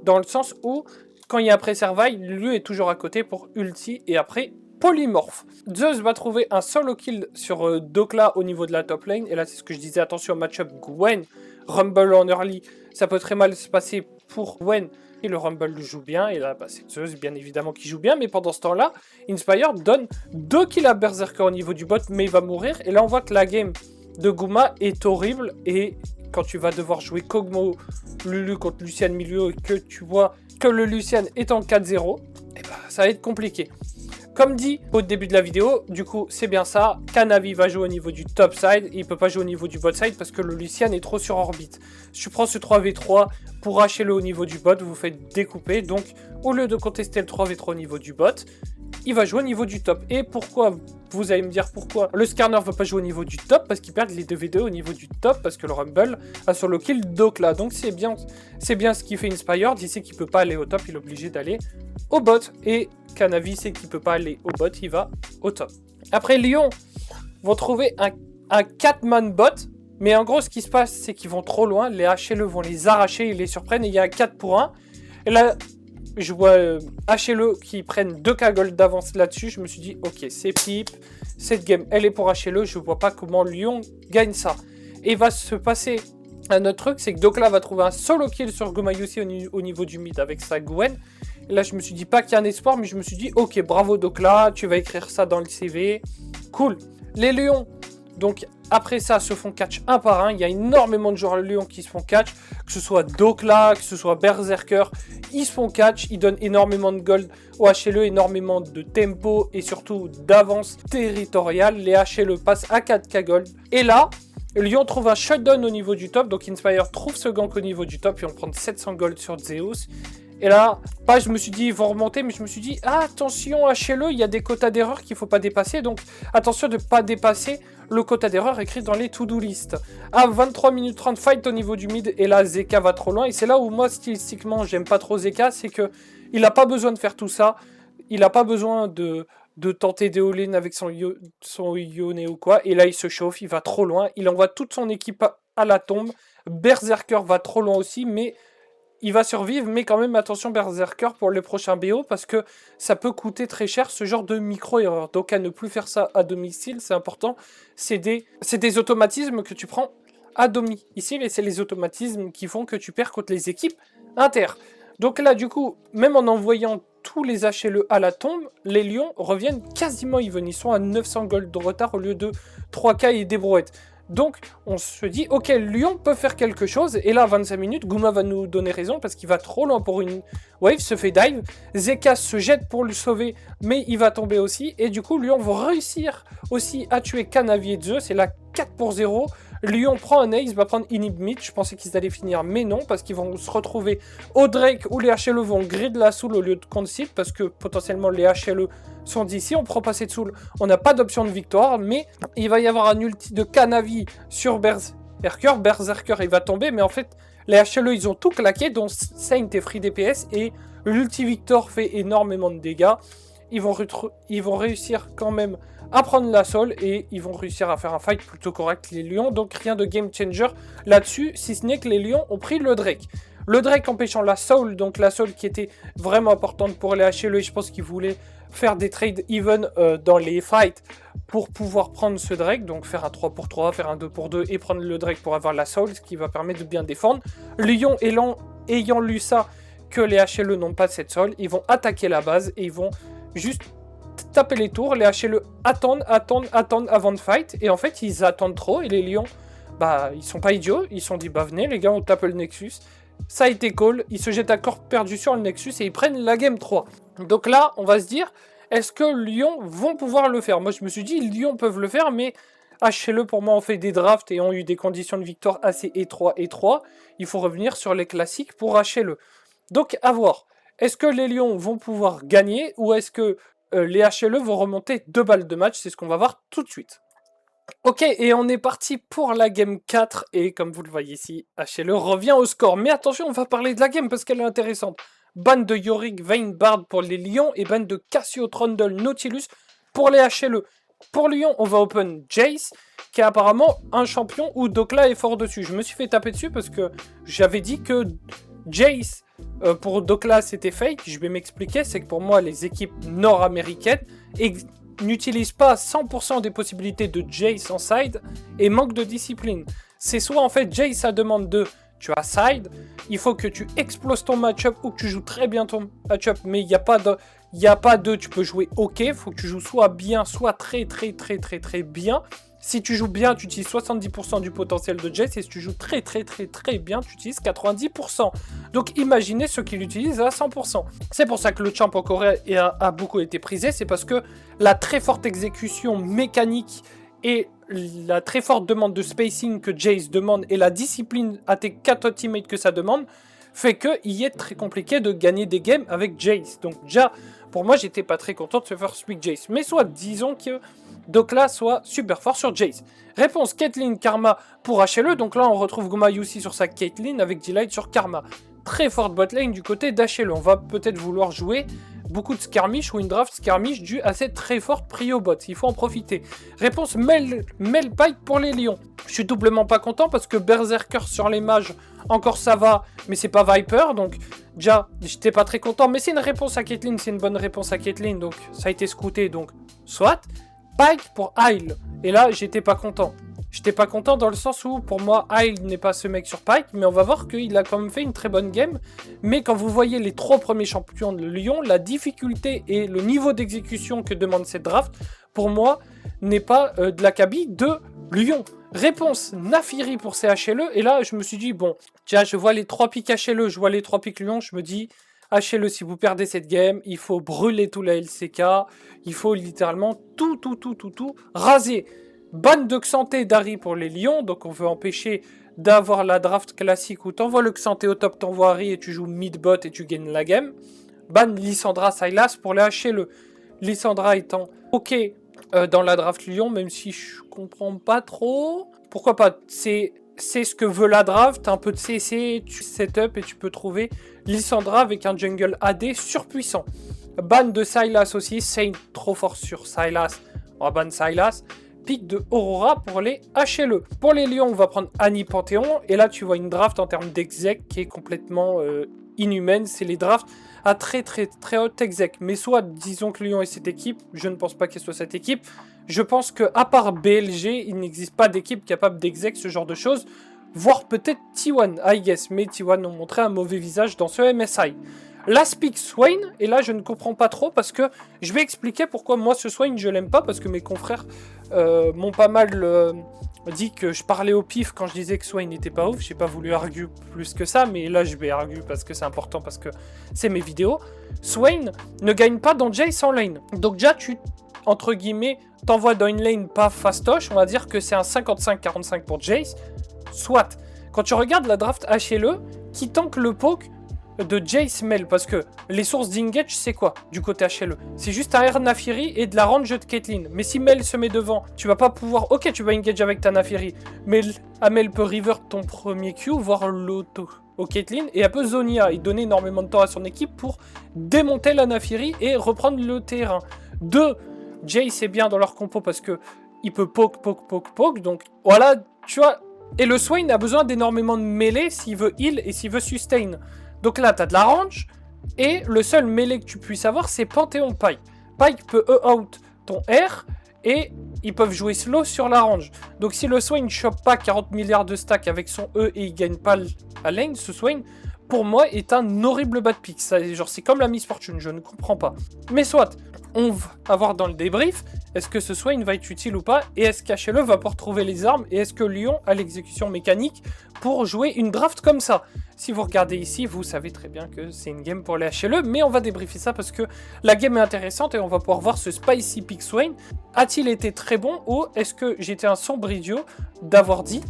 Dans le sens où, quand il y a après Servaille, lui est toujours à côté pour ulti et après polymorphe. Zeus va trouver un solo kill sur Dokla au niveau de la top lane. Et là, c'est ce que je disais, attention au match-up Gwen. Rumble en early, ça peut très mal se passer pour Gwen. Et le Rumble joue bien, et là bah, c'est Zeus bien évidemment qui joue bien, mais pendant ce temps-là, Inspire donne 2 kills à Berserker au niveau du bot, mais il va mourir, et là on voit que la game de Guma est horrible, et quand tu vas devoir jouer Kog'Maw Lulu contre Lucian Milio, et que tu vois que le Lucian est en 4-0, et bah, ça va être compliqué. Comme dit au début de la vidéo, du coup c'est bien ça, Canavi va jouer au niveau du top side, il peut pas jouer au niveau du bot side parce que le Lucian est trop sur orbite. Si tu prends ce 3v3 pour hacher-le au niveau du bot, vous faites découper, donc au lieu de contester le 3v3 au niveau du bot, il va jouer au niveau du top. Et pourquoi? Vous allez me dire pourquoi le Skarner ne va pas jouer au niveau du top, parce qu'il perd les 2v2 au niveau du top, parce que le Rumble a solo kill Dokla. Donc c'est bien ce qui fait Inspired, il sait qu'il peut pas aller au top, il est obligé d'aller au bot. Et Canavi sait qu'il peut pas aller au bot, il va au top. Après Lyon vont trouver un 4-man bot, mais en gros ce qui se passe c'est qu'ils vont trop loin, les HLE vont les arracher, ils les surprennent et il y a un 4 pour 1. Et là je vois HLE qui prennent 2k gold d'avance là-dessus, je me suis dit ok c'est pipe, cette game elle est pour HLE, je vois pas comment Lyon gagne ça. Et il va se passer un autre truc, c'est que Dokla va trouver un solo kill sur Gomayusi au niveau du mid avec sa Gwen. Et là je me suis dit pas qu'il y a un espoir, mais je me suis dit ok bravo Dokla, tu vas écrire ça dans le CV, cool. Les Lions, donc après ça se font catch un par un, il y a énormément de joueurs Lions qui se font catch, que ce soit Dokla, que ce soit Berserker, ils se font catch, ils donnent énormément de gold au HLE, énormément de tempo et surtout d'avance territoriale, les HLE passent à 4k gold, et là, Lyon trouve un shutdown au niveau du top, donc Inspire trouve ce gank au niveau du top, et on prend 700 gold sur Zeus. Et là, pas je me suis dit ils vont remonter, mais je me suis dit ah, attention HLE, il y a des quotas d'erreur qu'il ne faut pas dépasser, donc attention de ne pas dépasser le quota d'erreur écrit dans les to-do list. À 23 minutes 30 fight au niveau du mid, et là Zeka va trop loin, et c'est là où moi stylistiquement j'aime pas trop Zeka, c'est que il n'a pas besoin de faire tout ça, il n'a pas besoin de tenter des all-in avec son Yone ou quoi, et là il se chauffe, il va trop loin, il envoie toute son équipe à la tombe, Berserker va trop loin aussi, mais il va survivre, mais quand même attention Berserker pour les prochains BO, parce que ça peut coûter très cher ce genre de micro-erreur. Donc à ne plus faire ça à domicile, c'est important. C'est des automatismes que tu prends à domicile, et c'est les automatismes qui font que tu perds contre les équipes inter. Donc là du coup, même en envoyant tous les HLE à la tombe, les Lions reviennent quasiment even. Ils sont à 900 gold de retard au lieu de 3k et des brouettes. Donc, on se dit, ok, Lyon peut faire quelque chose. Et là, à 25 minutes, Guma va nous donner raison parce qu'il va trop loin pour une wave, se fait dive. Zeka se jette pour le sauver, mais il va tomber aussi. Et du coup, Lyon va réussir aussi à tuer Canavi et Zeus. C'est là 4 pour 0. Lyon prend un ace, va prendre inhib mid. Je pensais qu'ils allaient finir, mais non, parce qu'ils vont se retrouver au Drake où les HLE vont grid la soul au lieu de concede, parce que potentiellement les HLE sont d'ici. On prend pas cette soul, on n'a pas d'option de victoire, mais il va y avoir un ulti de Canavi sur Berserker. Berserker il va tomber, mais en fait les HLE ils ont tout claqué, dont Saint et Free DPS, et l'ulti Victor fait énormément de dégâts. Ils vont réussir quand même à prendre la soul et ils vont réussir à faire un fight plutôt correct les lions, donc rien de game changer là-dessus, si ce n'est que les lions ont pris le Drake. Le Drake empêchant la soul, donc la soul qui était vraiment importante pour les HLE, et je pense qu'ils voulaient faire des trades even dans les fights pour pouvoir prendre ce Drake, donc faire un 3 pour 3, faire un 2 pour 2 et prendre le Drake pour avoir la soul, ce qui va permettre de bien défendre. Lyon ayant lu ça, que les HLE n'ont pas cette soul, ils vont attaquer la base et ils vont juste taper les tours. Les HLE attendent avant de fight, et en fait ils attendent trop, et les lions, bah ils sont pas idiots, ils se sont dit bah venez les gars, on tape le Nexus. Ça a été call, ils se jettent à corps perdu sur le Nexus et ils prennent la game 3. Donc là, on va se dire, est-ce que Lyon vont pouvoir le faire? Moi je me suis dit, Lyon peuvent le faire, mais HLE pour moi ont fait des drafts et ont eu des conditions de victoire assez étroites. Il faut revenir sur les classiques pour HLE. Donc à voir, est-ce que les Lions vont pouvoir gagner, ou est-ce que les HLE vont remonter 2 balles de match? C'est ce qu'on va voir tout de suite. Ok, et on est parti pour la game 4, et comme vous le voyez ici, HLE revient au score. Mais attention, on va parler de la game parce qu'elle est intéressante. Ban de Yorick Veinbard pour les Lions, et ban de Cassio Trundle Nautilus pour les HLE. Pour Lyon, on va open Jace, qui est apparemment un champion où Dokla est fort dessus. Je me suis fait taper dessus parce que j'avais dit que Jace, pour Dokla, c'était fake. Je vais m'expliquer, c'est que pour moi, les équipes nord-américaines n'utilisent pas 100% des possibilités de Jace en side et manquent de discipline. C'est soit en fait Jace, ça demande de tu as side, il faut que tu exploses ton match-up ou que tu joues très bien ton match-up, mais il n'y a pas de tu peux jouer ok, il faut que tu joues soit bien, soit très bien. Si tu joues bien, tu utilises 70% du potentiel de Jace, et si tu joues très bien, tu utilises 90%. Donc imaginez ceux qui l'utilisent à 100%. C'est pour ça que le champ en Corée a beaucoup été prisé, c'est parce que la très forte exécution mécanique et la très forte demande de spacing que Jace demande, et la discipline à tes 4 teammates que ça demande, fait qu'il est très compliqué de gagner des games avec Jace. Donc déjà, pour moi, j'étais pas très content de se faire speak Jace. Mais soit, disons que Dokla soit super fort sur Jace. Réponse Caitlyn Karma pour HLE. Donc là, on retrouve Gomayusi sur sa Caitlyn avec Delight sur Karma. Très forte botlane du côté d'HLE. On va peut-être vouloir jouer beaucoup de skirmish ou une draft skirmish due à cette très forte prio bot. Il faut en profiter. Réponse Melpike pour les Lions. Je suis doublement pas content parce que Berserker sur les mages, encore ça va, mais c'est pas Viper. Donc déjà, j'étais pas très content. Mais c'est une réponse à Caitlyn, c'est une bonne réponse à Caitlyn. Donc ça a été scouté, donc soit. Pike pour Isle. Et là, j'étais pas content. J'étais pas content dans le sens où, pour moi, Isle n'est pas ce mec sur Pike, mais on va voir qu'il a quand même fait une très bonne game. Mais quand vous voyez les 3 premiers champions de Lyon, la difficulté et le niveau d'exécution que demande cette draft, pour moi, n'est pas de l'acabit de Lyon. Réponse Nafiri pour CHLE. Et là, je me suis dit, bon, tiens, je vois les 3 pics HLE, je vois les 3 pics Lyon, je me dis, HLE, si vous perdez cette game, il faut brûler tout la LCK, il faut littéralement tout raser. Ban de Xanté d'Harry pour les Lions, donc on veut empêcher d'avoir la draft classique où t'envoies le Xanté au top, t'envoies Harry et tu joues mid-bot et tu gagnes la game. Ban Lissandra Sylas pour les HLE. Lissandra étant ok dans la draft Lyon, même si je comprends pas trop. Pourquoi pas, c'est ce que veut la draft, un peu de CC, tu setup et tu peux trouver Lissandra avec un jungle AD surpuissant. Ban de Sylas aussi, Saint trop fort sur Sylas, on va ban Sylas. Pic de Aurora pour les HLE. Pour les Lions, on va prendre Annie Panthéon, et là tu vois une draft en termes d'exec qui est complètement inhumaine. C'est les drafts à très haute exec. Mais soit, disons que Lyon est cette équipe, je ne pense pas qu'elle soit cette équipe. Je pense qu'à part BLG, il n'existe pas d'équipe capable d'exec ce genre de choses. Voire peut-être T1, I guess. Mais T1 ont montré un mauvais visage dans ce MSI. Last pick Swain, et là je ne comprends pas trop parce que je vais expliquer pourquoi moi ce Swain je l'aime pas, parce que mes confrères m'ont pas mal dit que je parlais au pif quand je disais que Swain n'était pas ouf. J'ai pas voulu arguer plus que ça, mais là je vais arguer parce que c'est important, parce que c'est mes vidéos. Swain ne gagne pas dans Jace en lane, donc déjà tu, entre guillemets, t'envoies dans une lane pas fastoche, on va dire que c'est un 55-45 pour Jace. Soit, quand tu regardes la draft HLE, qui tank le poke de Jace Mel, parce que les sources d'engage, c'est quoi du côté HLE? C'est juste un Air Naafiri et de la range de Caitlyn. Mais si Mel se met devant, tu vas pas pouvoir... Ok, tu vas engage avec ta Naafiri, mais Amel peut revert ton premier Q, voire l'auto au Caitlyn, et elle peut Zonia, et donner énormément de temps à son équipe pour démonter la Naafiri et reprendre le terrain. 2. Jace est bien dans leur compo parce que il peut poke, donc voilà, tu vois. Et le Swain a besoin d'énormément de mêlée s'il veut heal et s'il veut sustain. Donc là, tu as de la range, et le seul mêlée que tu puisses avoir, c'est Panthéon Pyke. Pyke peut E-out ton R, et ils peuvent jouer slow sur la range. Donc si le Swain ne chope pas 40 milliards de stacks avec son E et il gagne pas la lane, ce Swain, pour moi, est un horrible bad pick. C'est comme la Miss Fortune, je ne comprends pas. Mais soit, on va voir dans le débrief, est-ce que ce Swain va être utile ou pas, et est-ce qu'HLE va pouvoir trouver les armes, et est-ce que Lyon a l'exécution mécanique pour jouer une draft comme ça. Si vous regardez ici, vous savez très bien que c'est une game pour les HLE, mais on va débriefer ça parce que la game est intéressante et on va pouvoir voir ce spicy pick Swain. A-t-il été très bon, ou est-ce que j'étais un sombre idiot d'avoir dit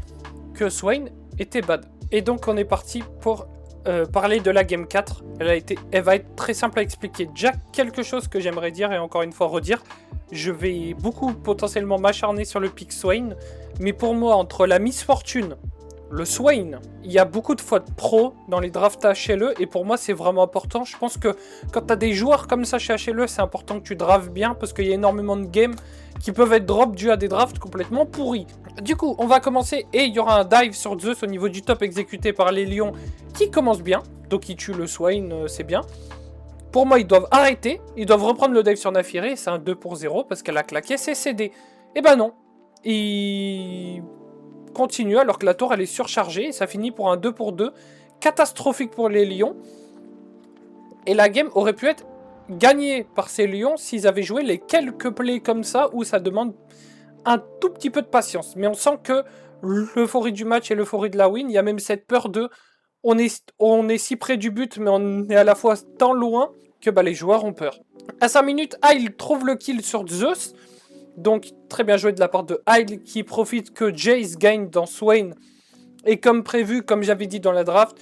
que Swain était bad? Et donc on est parti pour parler de la game 4. Elle va être très simple à expliquer. Déjà, quelque chose que j'aimerais dire et encore une fois redire, je vais beaucoup potentiellement m'acharner sur le pick Swain, mais pour moi, entre la Miss Fortune, le Swain, il y a beaucoup de fautes pro dans les drafts HLE, et pour moi c'est vraiment important. Je pense que quand tu as des joueurs comme ça chez HLE, c'est important que tu drafts bien, parce qu'il y a énormément de games qui peuvent être drop dû à des drafts complètement pourris. Du coup, on va commencer, et il y aura un dive sur Zeus au niveau du top exécuté par les Lions, qui commence bien, donc il tue le Swain, c'est bien. Pour moi, ils doivent arrêter, ils doivent reprendre le dive sur Naafiri, c'est un 2 pour 0, parce qu'elle a claqué, c'est CD. Et ben non, il continue alors que la tour elle est surchargée, et ça finit pour un 2 pour 2, catastrophique pour les Lions. Et la game aurait pu être gagnée par ces Lions s'ils avaient joué les quelques plays comme ça, où ça demande un tout petit peu de patience. Mais on sent que l'euphorie du match et l'euphorie de la win, il y a même cette peur de... On est si près du but, mais on est à la fois tant loin que les joueurs ont peur. À 5 minutes, il trouve le kill sur Zeus. Donc, très bien joué de la part de Hyde qui profite que Jace gagne dans Swain. Et comme prévu, comme j'avais dit dans la draft,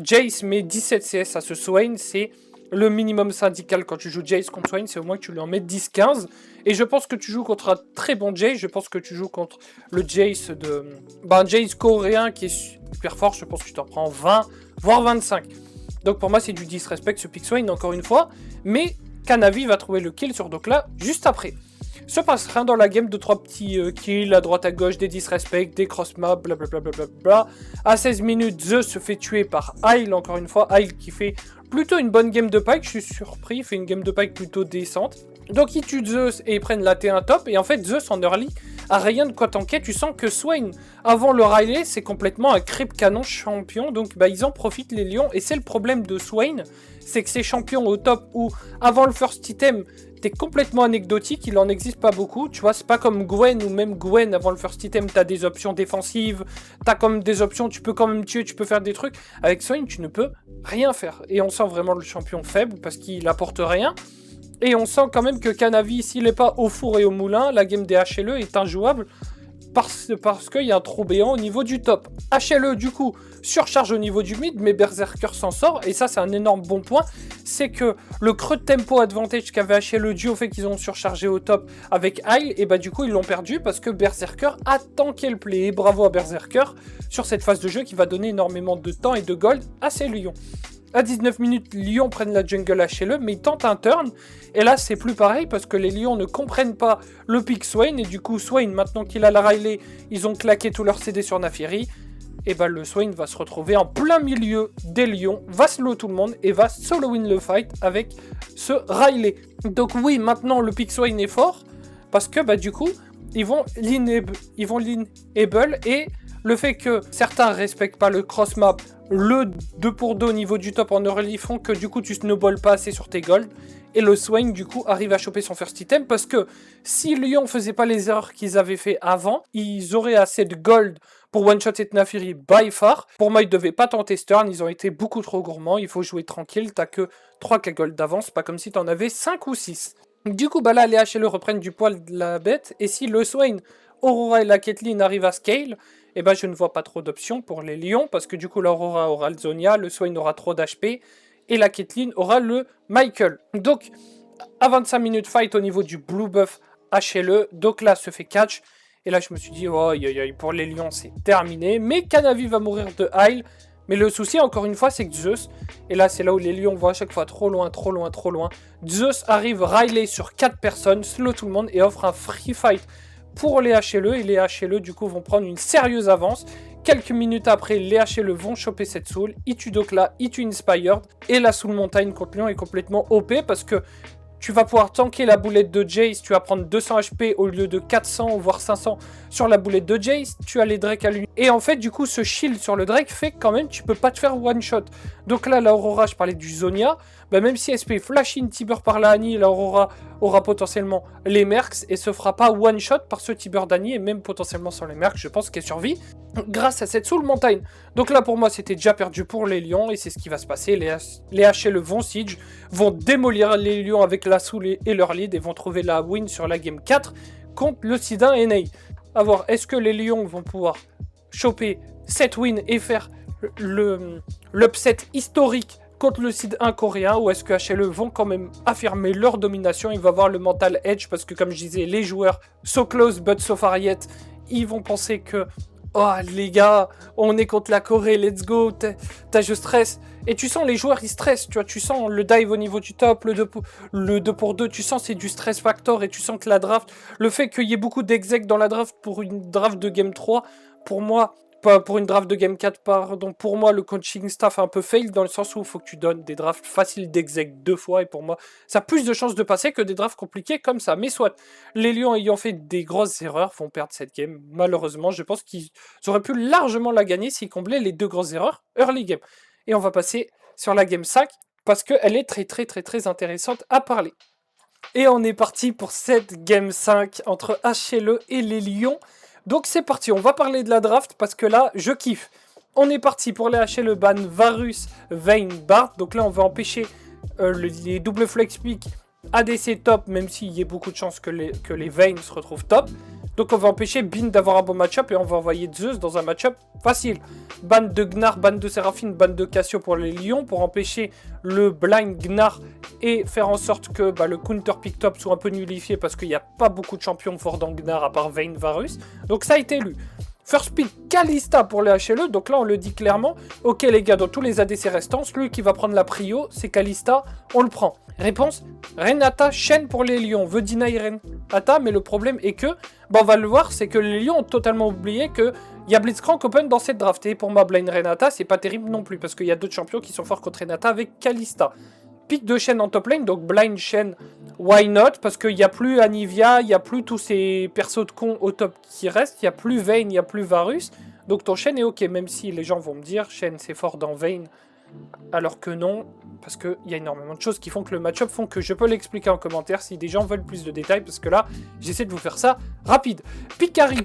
Jace met 17 CS à ce Swain. C'est le minimum syndical quand tu joues Jace contre Swain. C'est au moins que tu lui en mets 10-15. Et je pense que tu joues contre un très bon Jace. Je pense que tu joues contre le Jace de... un Jace coréen qui est super fort. Je pense que tu t'en prends 20, voire 25. Donc pour moi, c'est du disrespect ce pick Swain, encore une fois. Mais Kanavi va trouver le kill sur Dokla juste après. Se passe rien dans la game, 2-3 petits kills à droite à gauche, des disrespects, des cross-maps, blablabla. À 16 minutes, Zeus se fait tuer par Aile, encore une fois. Aile qui fait plutôt une bonne game de Pyke, je suis surpris, il fait une game de Pyke plutôt décente. Donc ils tuent Zeus et ils prennent la T1 top, et en fait Zeus en early a rien de quoi tanker. Tu sens que Swain, avant le Riley, c'est complètement un creep canon champion, donc ils en profitent les Lions, et c'est le problème de Swain, c'est que ces champions au top où avant le first item, t'es complètement anecdotique, il en existe pas beaucoup, tu vois, c'est pas comme Gwen, ou même Gwen, avant le first item, t'as des options défensives, t'as comme des options, tu peux quand même tuer, tu peux faire des trucs. Avec Swain, tu ne peux rien faire, et on sent vraiment le champion faible, parce qu'il apporte rien, et on sent quand même que Kanavi, s'il n'est pas au four et au moulin, la game des HLE est injouable, parce qu'il y a un trou béant au niveau du top. HLE, du coup, surcharge au niveau du mid, mais Berserker s'en sort, et ça, c'est un énorme bon point, c'est que le creux de tempo advantage qu'avait HLE dû au fait qu'ils ont surchargé au top avec Aile, et du coup, ils l'ont perdu parce que Berserker a tanké le play, et bravo à Berserker sur cette phase de jeu qui va donner énormément de temps et de gold à ces Lions. À 19 minutes, Lyon prennent la jungle HLE, mais ils tentent un turn. Et là, c'est plus pareil parce que les Lions ne comprennent pas le pick Swain. Et du coup, Swain, maintenant qu'il a la Riley, ils ont claqué tout leur CD sur Naafiri. Et le Swain va se retrouver en plein milieu des Lions, va slow tout le monde et va solo win le fight avec ce Riley. Donc oui, maintenant le pick Swain est fort parce que du coup, ils vont l'enable et le fait que certains respectent pas le cross map, le 2 pour 2 au niveau du top en early font que du coup tu snowballs pas assez sur tes golds. Et le Swain du coup arrive à choper son first item parce que si Lyon faisait pas les erreurs qu'ils avaient fait avant, ils auraient assez de gold pour one shot et Naafiri by far. Pour moi ils devaient pas tenter Stern, ils ont été beaucoup trop gourmands, il faut jouer tranquille, t'as que 3K gold d'avance, pas comme si t'en avais 5 ou 6. Du coup, bah là, les HLE reprennent du poil de la bête. Et si le Swain, Aurora et la Caitlyn arrivent à scale, eh ben, je ne vois pas trop d'options pour les lions. Parce que du coup, l'Aurora aura le Zonia, le Swain aura trop d'HP. Et la Caitlyn aura le Michael. Donc, à 25 minutes fight au niveau du blue buff HLE. Donc là, se fait catch. Et là, je me suis dit, oh, pour les lions, c'est terminé. Mais Canavi va mourir de Heil. Mais le souci, encore une fois, c'est que Zeus, et là, c'est là où les lions vont à chaque fois trop loin, trop loin, trop loin. Zeus arrive Riley sur 4 personnes, slow tout le monde, et offre un free fight pour les HLE. Et les HLE, du coup, vont prendre une sérieuse avance. Quelques minutes après, les HLE vont choper cette soul. Ils tuent Dokla, ils tuent Inspired. Et la soul montagne contre Lion est complètement OP parce que tu vas pouvoir tanker la boulette de Jace, tu vas prendre 200 HP au lieu de 400 voire 500 sur la boulette de Jace, tu as les Drake à lui. Et en fait, du coup, ce shield sur le Drake fait que quand même, tu peux pas te faire one shot. Donc là, l'Aurora, je parlais du Zonia, bah même si SP flash in Tiber par la Annie, l'Aurora aura potentiellement les Mercs et se fera pas one shot par ce Tiber d'Annie et même potentiellement sans les Mercs, je pense qu'elle survit grâce à cette soul montagne. Donc là, pour moi, c'était déjà perdu pour les lions et c'est ce qui va se passer. Les HL vont siege, vont démolir les lions avec la soul et leur lead et vont trouver la win sur la game 4 contre le Sidin NA. A voir, est-ce que les lions vont pouvoir choper cette win et faire l'upset historique contre le Sid 1 coréen, ou est-ce que HLE vont quand même affirmer leur domination? Il va avoir le mental edge parce que, comme je disais, les joueurs so close but so far yet, ils vont penser que oh les gars, on est contre la Corée, let's go, je stresse. Et tu sens les joueurs, ils stressent, tu vois, tu sens le dive au niveau du top, le 2 pour 2, tu sens c'est du stress factor et tu sens que la draft, le fait qu'il y ait beaucoup d'exec dans la draft pour une draft de game 3, pour moi, pas pour une draft de game 4, pardon, pour moi le coaching staff a un peu fail dans le sens où il faut que tu donnes des drafts faciles d'exec 2 fois et pour moi, ça a plus de chances de passer que des drafts compliqués comme ça. Mais soit, les Lions ayant fait des grosses erreurs vont perdre cette game, malheureusement. Je pense qu'ils auraient pu largement la gagner s'ils comblaient les 2 grosses erreurs early game. Et on va passer sur la game 5 parce qu'elle est très intéressante à parler. Et on est parti pour cette game 5 entre HLE et les Lions. Donc c'est parti, on va parler de la draft parce que là, je kiffe. On est parti pour les HLE ban Varus, Vayne, Bard. Donc là, on va empêcher les double flex pick ADC top, même s'il y a beaucoup de chances que les Vayne se retrouvent top. Donc on va empêcher Bin d'avoir un bon match-up et on va envoyer Zeus dans un match-up facile. Ban de Gnar, ban de Séraphine, ban de Cassio pour les Lions pour empêcher le blind Gnar et faire en sorte que le counter pick top soit un peu nullifié parce qu'il n'y a pas beaucoup de champions forts dans Gnar à part Vayne Varus. Donc ça a été élu. First pick Kalista pour les HLE, donc là on le dit clairement. Ok les gars, dans tous les ADC restants, celui qui va prendre la prio, c'est Kalista, on le prend. Réponse, Renata Shen pour les Lions, veut deny Renata, mais le problème est que, on va le voir, c'est que les Lions ont totalement oublié que il y a Blitzcrank Open dans cette draft. Et pour moi, Blind Renata, c'est pas terrible non plus, parce qu'il y a d'autres champions qui sont forts contre Renata avec Kalista. Pick de Shen en top lane, donc Blind Shen, why not? Parce qu'il n'y a plus Anivia, il n'y a plus tous ces persos de cons au top qui restent, il n'y a plus Vayne, il n'y a plus Varus. Donc ton Shen est ok, même si les gens vont me dire Shen c'est fort dans Vayne, alors que non, parce qu'il y a énormément de choses qui font que le match-up font que je peux l'expliquer en commentaire si des gens veulent plus de détails, parce que là, j'essaie de vous faire ça rapide. Pick Harry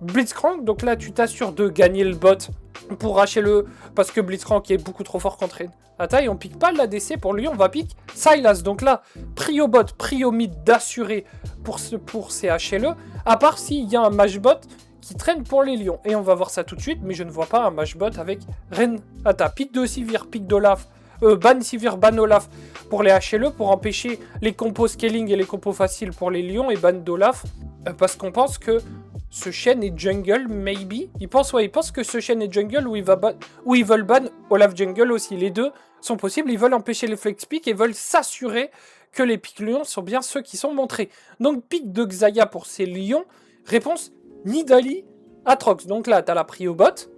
Blitzcrank, donc là tu t'assures de gagner le bot pour HLE, parce que Blitzcrank est beaucoup trop fort contre Renata, et on pique pas l'ADC, pour lui on va pick Sylas, donc là, prio bot, prio mid d'assurer pour ces HLE, à part s'il y a un match bot qui traîne pour les Lions, et on va voir ça tout de suite, mais je ne vois pas un match bot avec Renata. Pick de Sivir, pick d'Olaf, ban Sivir, ban Olaf pour les HLE, pour empêcher les compos scaling et les compos faciles pour les Lions, et ban d'Olaf, parce qu'on pense que ce Shen est jungle, maybe. Ils pensent que ce Shen est jungle ou ils veulent ban Olaf jungle aussi. Les deux sont possibles. Ils veulent empêcher les flex pick et veulent s'assurer que les pics lions sont bien ceux qui sont montrés. Donc pick de Xayah pour ces lions. Réponse Nidalee, Atrox. Donc là, tu as la prio bot.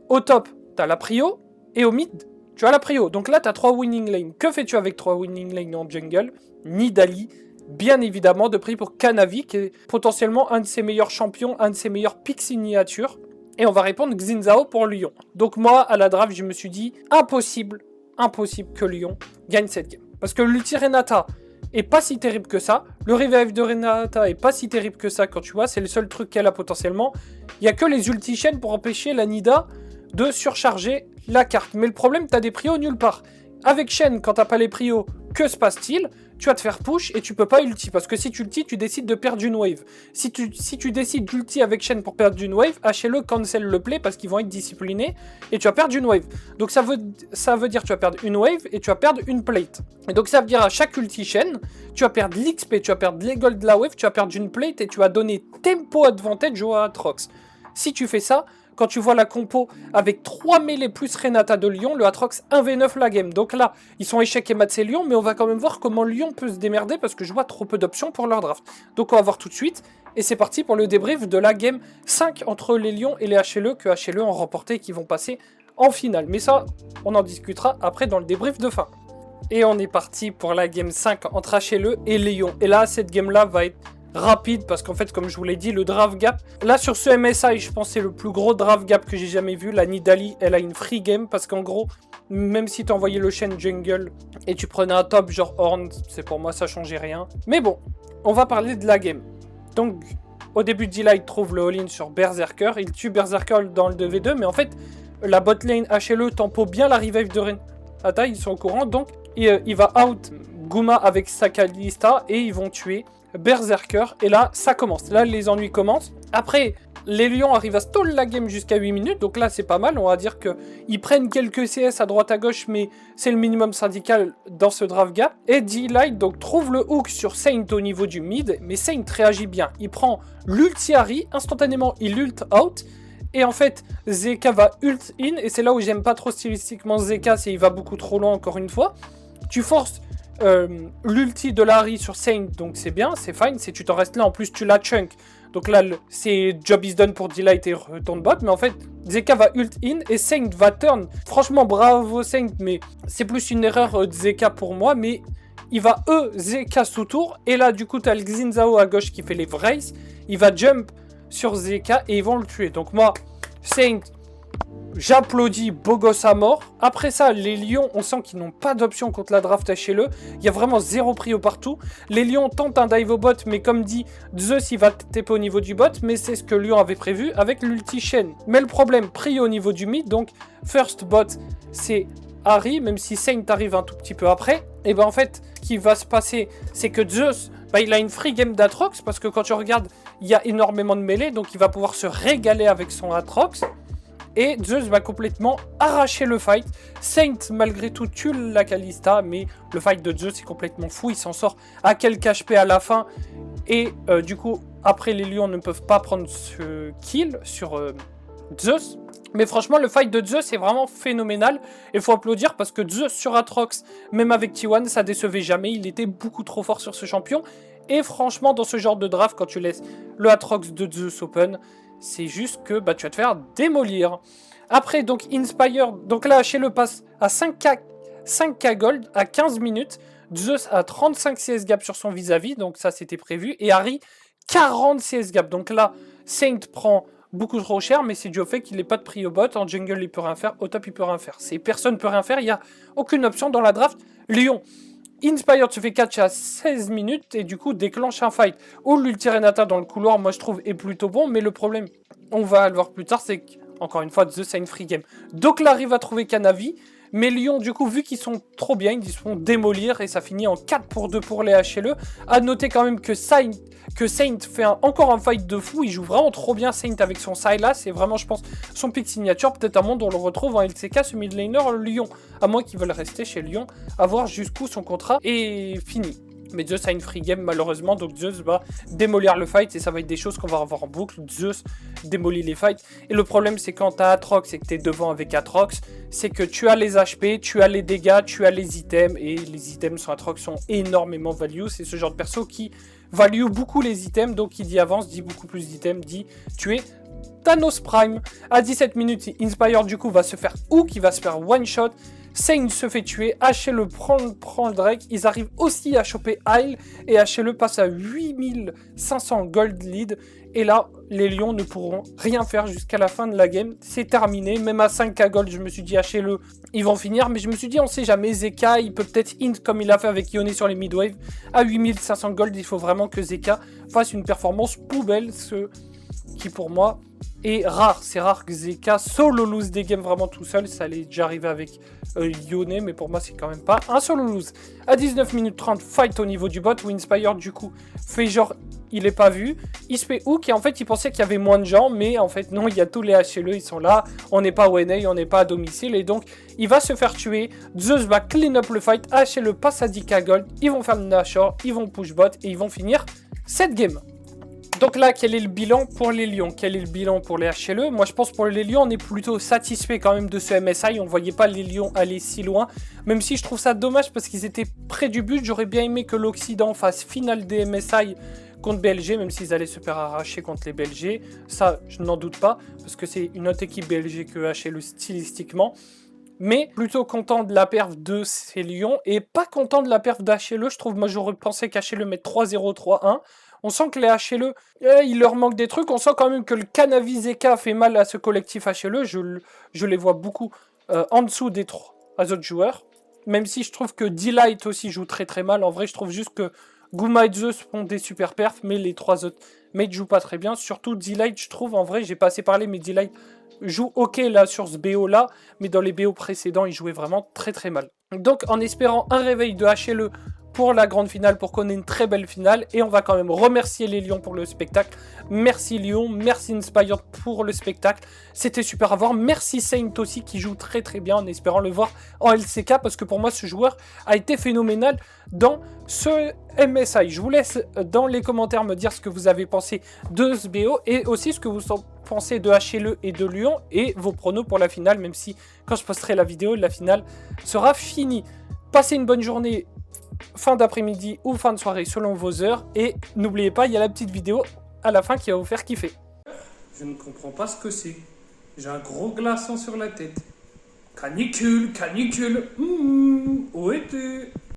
Au top, tu as la prio. Et au mid, tu as la prio. Donc là, tu as 3 winning lanes. Que fais-tu avec 3 winning lanes en jungle? Nidalee. Bien évidemment, de prix pour Canavi, qui est potentiellement un de ses meilleurs champions, un de ses meilleurs picks signature. Et on va répondre Xin Zhao pour Lyon. Donc moi, à la draft, je me suis dit, impossible que Lyon gagne cette game. Parce que l'ulti Renata est pas si terrible que ça. Le revive de Renata est pas si terrible que ça quand tu vois. C'est le seul truc qu'elle a potentiellement. Il n'y a que les ulti chaînes pour empêcher la Nida de surcharger la carte. Mais le problème, tu as des prios nulle part. Avec Shen, quand t'as pas les prios, que se passe-t-il? tu vas te faire push et tu peux pas ulti. Parce que si tu ulti, tu décides de perdre une wave. Si tu décides d'ulti avec Shen pour perdre une wave, HLE cancel le play parce qu'ils vont être disciplinés et tu vas perdre une wave. Donc ça veut dire que tu vas perdre une wave et tu vas perdre une plate. Et donc ça veut dire à chaque ulti Shen, tu vas perdre l'XP, tu vas perdre les gold de la wave, tu vas perdre une plate et tu vas donner tempo advantage au Aatrox. Si tu fais ça, quand tu vois la compo avec 3 mêlées plus Renata de Lyon, le Aatrox 1v9 la game. Donc là, ils sont échec et mat c'est Lyon, mais on va quand même voir comment Lyon peut se démerder parce que je vois trop peu d'options pour leur draft. Donc on va voir tout de suite. Et c'est parti pour le débrief de la game 5 entre les Lions et les HLE que HLE ont remporté et qui vont passer en finale. Mais ça, on en discutera après dans le débrief de fin. Et on est parti pour la game 5 entre HLE et Lyon. Et là, cette game-là va être rapide parce qu'en fait, comme je vous l'ai dit, le draft gap, là sur ce MSI, je pense que c'est le plus gros draft gap que j'ai jamais vu. La Nidalee, elle a une free game parce qu'en gros, même si tu envoyais le Shen jungle et tu prenais un top genre Horn, c'est pour moi ça changeait rien. Mais bon, on va parler de la game. Donc au début, D-Light trouve le all-in sur Berserker, il tue Berserker dans le 2v2, mais en fait la bot lane HLE tempo bien la revive de Renata, ils sont au courant, donc il va out Guma avec sa Kalista et ils vont tuer Berserker, et là ça commence, là les ennuis commencent. Après les Lions arrivent à stall la game jusqu'à 8 minutes, donc là c'est pas mal, on va dire qu'ils prennent quelques CS à droite à gauche, mais c'est le minimum syndical dans ce draft gap. Et D-Light donc trouve le hook sur Saint au niveau du mid, mais Saint réagit bien, il prend l'ulti Harry, instantanément il ult out, et en fait Zeka va ult in, et c'est là où j'aime pas trop stylistiquement Zeka, c'est il va beaucoup trop loin encore une fois. Tu forces l'ulti de Larry sur Saint, donc c'est bien, c'est fine, tu t'en restes là, en plus tu la chunk, donc là c'est job is done pour D-Light et retourne bot, mais en fait Zeka va ult in et Saint va turn. Franchement bravo Saint, mais c'est plus une erreur de Zeka pour moi, mais il va Zeka sous tour, et là du coup t'as le Xin Zhao à gauche qui fait les Vrace, il va jump sur Zeka et ils vont le tuer, donc moi Saint, j'applaudis, beau gosse à mort. Après ça, les Lions, on sent qu'ils n'ont pas d'option contre la draft HLE. Il y a vraiment zéro prio partout. Les Lions tentent un dive au bot, mais comme dit, Zeus il va TP au niveau du bot, mais c'est ce que Lyon avait prévu avec l'ulti Shen. Mais le problème, prio au niveau du mid, donc first bot, c'est Harry, même si Saint arrive un tout petit peu après. Et ben en fait, ce qui va se passer, c'est que Zeus, il a une free game d'Aatrox, parce que quand tu regardes, il y a énormément de mêlées, donc il va pouvoir se régaler avec son Aatrox. Et Zeus va complètement arracher le fight. Saint, malgré tout, tue la Kalista, mais le fight de Zeus est complètement fou. Il s'en sort à quelques HP à la fin. Et du coup, après, les Lions ne peuvent pas prendre ce kill sur Zeus. Mais franchement, le fight de Zeus est vraiment phénoménal. Et il faut applaudir parce que Zeus sur Aatrox, même avec T1, ça décevait jamais. Il était beaucoup trop fort sur ce champion. Et franchement, dans ce genre de draft, quand tu laisses le Aatrox de Zeus open, c'est juste que tu vas te faire démolir. Après, donc, Inspire. Donc là, chez le passe à 5k gold à 15 minutes. Zeus a 35 CS gap sur son vis-à-vis. Donc ça, c'était prévu. Et Harry, 40 CS gap. Donc là, Saint prend beaucoup trop cher. Mais c'est dû au fait qu'il n'est pas de prix au bot. En jungle, il peut rien faire. Au top, il peut rien faire. Personne ne peut rien faire. Il n'y a aucune option dans la draft. Lyon. Inspire se fait catch à 16 minutes et du coup déclenche un fight. Ou l'ulti Renata dans le couloir, moi je trouve, est plutôt bon. Mais le problème, on va le voir plus tard, c'est qu'encore une fois, Zeus a une free game. Donc là arrive à trouver Canavi. Mais Lyon, du coup, vu qu'ils sont trop bien, ils se font démolir et ça finit en 4-2 pour les HLE. A noter quand même que Saint fait encore un fight de fou. Il joue vraiment trop bien Saint avec son Sylas. C'est vraiment, je pense, son pick signature. Peut-être un monde où on le retrouve en LCK, ce mid laner Lyon. À moins qu'ils veulent rester chez Lyon, à voir jusqu'où son contrat est fini. Mais Zeus a une free game malheureusement, donc Zeus va démolir le fight et ça va être des choses qu'on va revoir en boucle. Zeus démolit les fights. Et le problème c'est quand tu as Aatrox et que tu es devant avec Aatrox, c'est que tu as les HP, tu as les dégâts, tu as les items, et les items sur Aatrox sont énormément value. C'est ce genre de perso qui value beaucoup les items, donc qui dit avance, dit beaucoup plus d'items, dit tuer Thanos Prime. À 17 minutes, Inspire du coup va se faire hook, il va se faire one shot. Saint se fait tuer, HLE prend le Drake, ils arrivent aussi à choper Isle, et HLE passe à 8500 gold lead, et là, les Lions ne pourront rien faire jusqu'à la fin de la game, c'est terminé, même à 5k gold, je me suis dit HLE, ils vont finir, mais je me suis dit, on sait jamais, Zeka, il peut peut-être int comme il a fait avec Yone sur les midwave, à 8500 gold, il faut vraiment que Zeka fasse une performance poubelle, ce qui pour moi Et rare, c'est rare que Zeka solo lose des games vraiment tout seul. Ça allait déjà arrivé avec Yone, mais pour moi, c'est quand même pas un solo lose. À 19 minutes 30, fight au niveau du bot, où Inspire, du coup, fait genre, il est pas vu. Il se fait hook, et en fait, il pensait qu'il y avait moins de gens, mais en fait, non, il y a tous les HLE, ils sont là. On n'est pas au NA, on n'est pas à domicile, et donc, il va se faire tuer. Zeus va clean up le fight, HLE passe à 10k gold, ils vont faire le Nashor, ils vont push bot, et ils vont finir cette game. Donc là, quel est le bilan pour les Lions? Quel est le bilan pour les HLE? Moi, je pense pour les Lions, on est plutôt satisfait quand même de ce MSI. On ne voyait pas les Lions aller si loin. Même si je trouve ça dommage parce qu'ils étaient près du but. J'aurais bien aimé que l'Occident fasse finale des MSI contre BLG, même s'ils allaient se faire arracher contre les BLG. Ça, je n'en doute pas, parce que c'est une autre équipe BLG que HLE stylistiquement. Mais plutôt content de la perf de ces Lions et pas content de la perf d'HLE. Je trouve, moi, j'aurais pensé qu'HLE mette 3-0, 3-1. On sent que les HLE, il leur manque des trucs. On sent quand même que le Canavi Zeka fait mal à ce collectif HLE. Je les vois beaucoup en dessous des trois autres joueurs. Même si je trouve que Delight aussi joue très très mal. En vrai, je trouve juste que Guma et Zeus font des super perfs, mais les trois autres mates jouent pas très bien. Surtout Delight, je trouve, en vrai, j'ai pas assez parlé, mais Delight joue ok là sur ce BO là, mais dans les BO précédents, il jouait vraiment très très mal. Donc en espérant un réveil de HLE pour la grande finale, pour qu'on ait une très belle finale, et on va quand même remercier les Lions pour le spectacle. Merci Lyon, merci Inspired pour le spectacle, c'était super à voir. Merci Saint aussi qui joue très très bien, en espérant le voir en LCK, parce que pour moi ce joueur a été phénoménal dans ce MSI. Je vous laisse dans les commentaires me dire ce que vous avez pensé de ce BO, et aussi ce que vous pensez de HLE et de Lyon, et vos pronos pour la finale, même si quand je posterai la vidéo, la finale sera finie. Passez une bonne journée, fin d'après-midi ou fin de soirée selon vos heures, et n'oubliez pas, il y a la petite vidéo à la fin qui va vous faire kiffer. Je ne comprends pas ce que c'est. J'ai un gros glaçon sur la tête. Canicule, canicule. Où es-tu?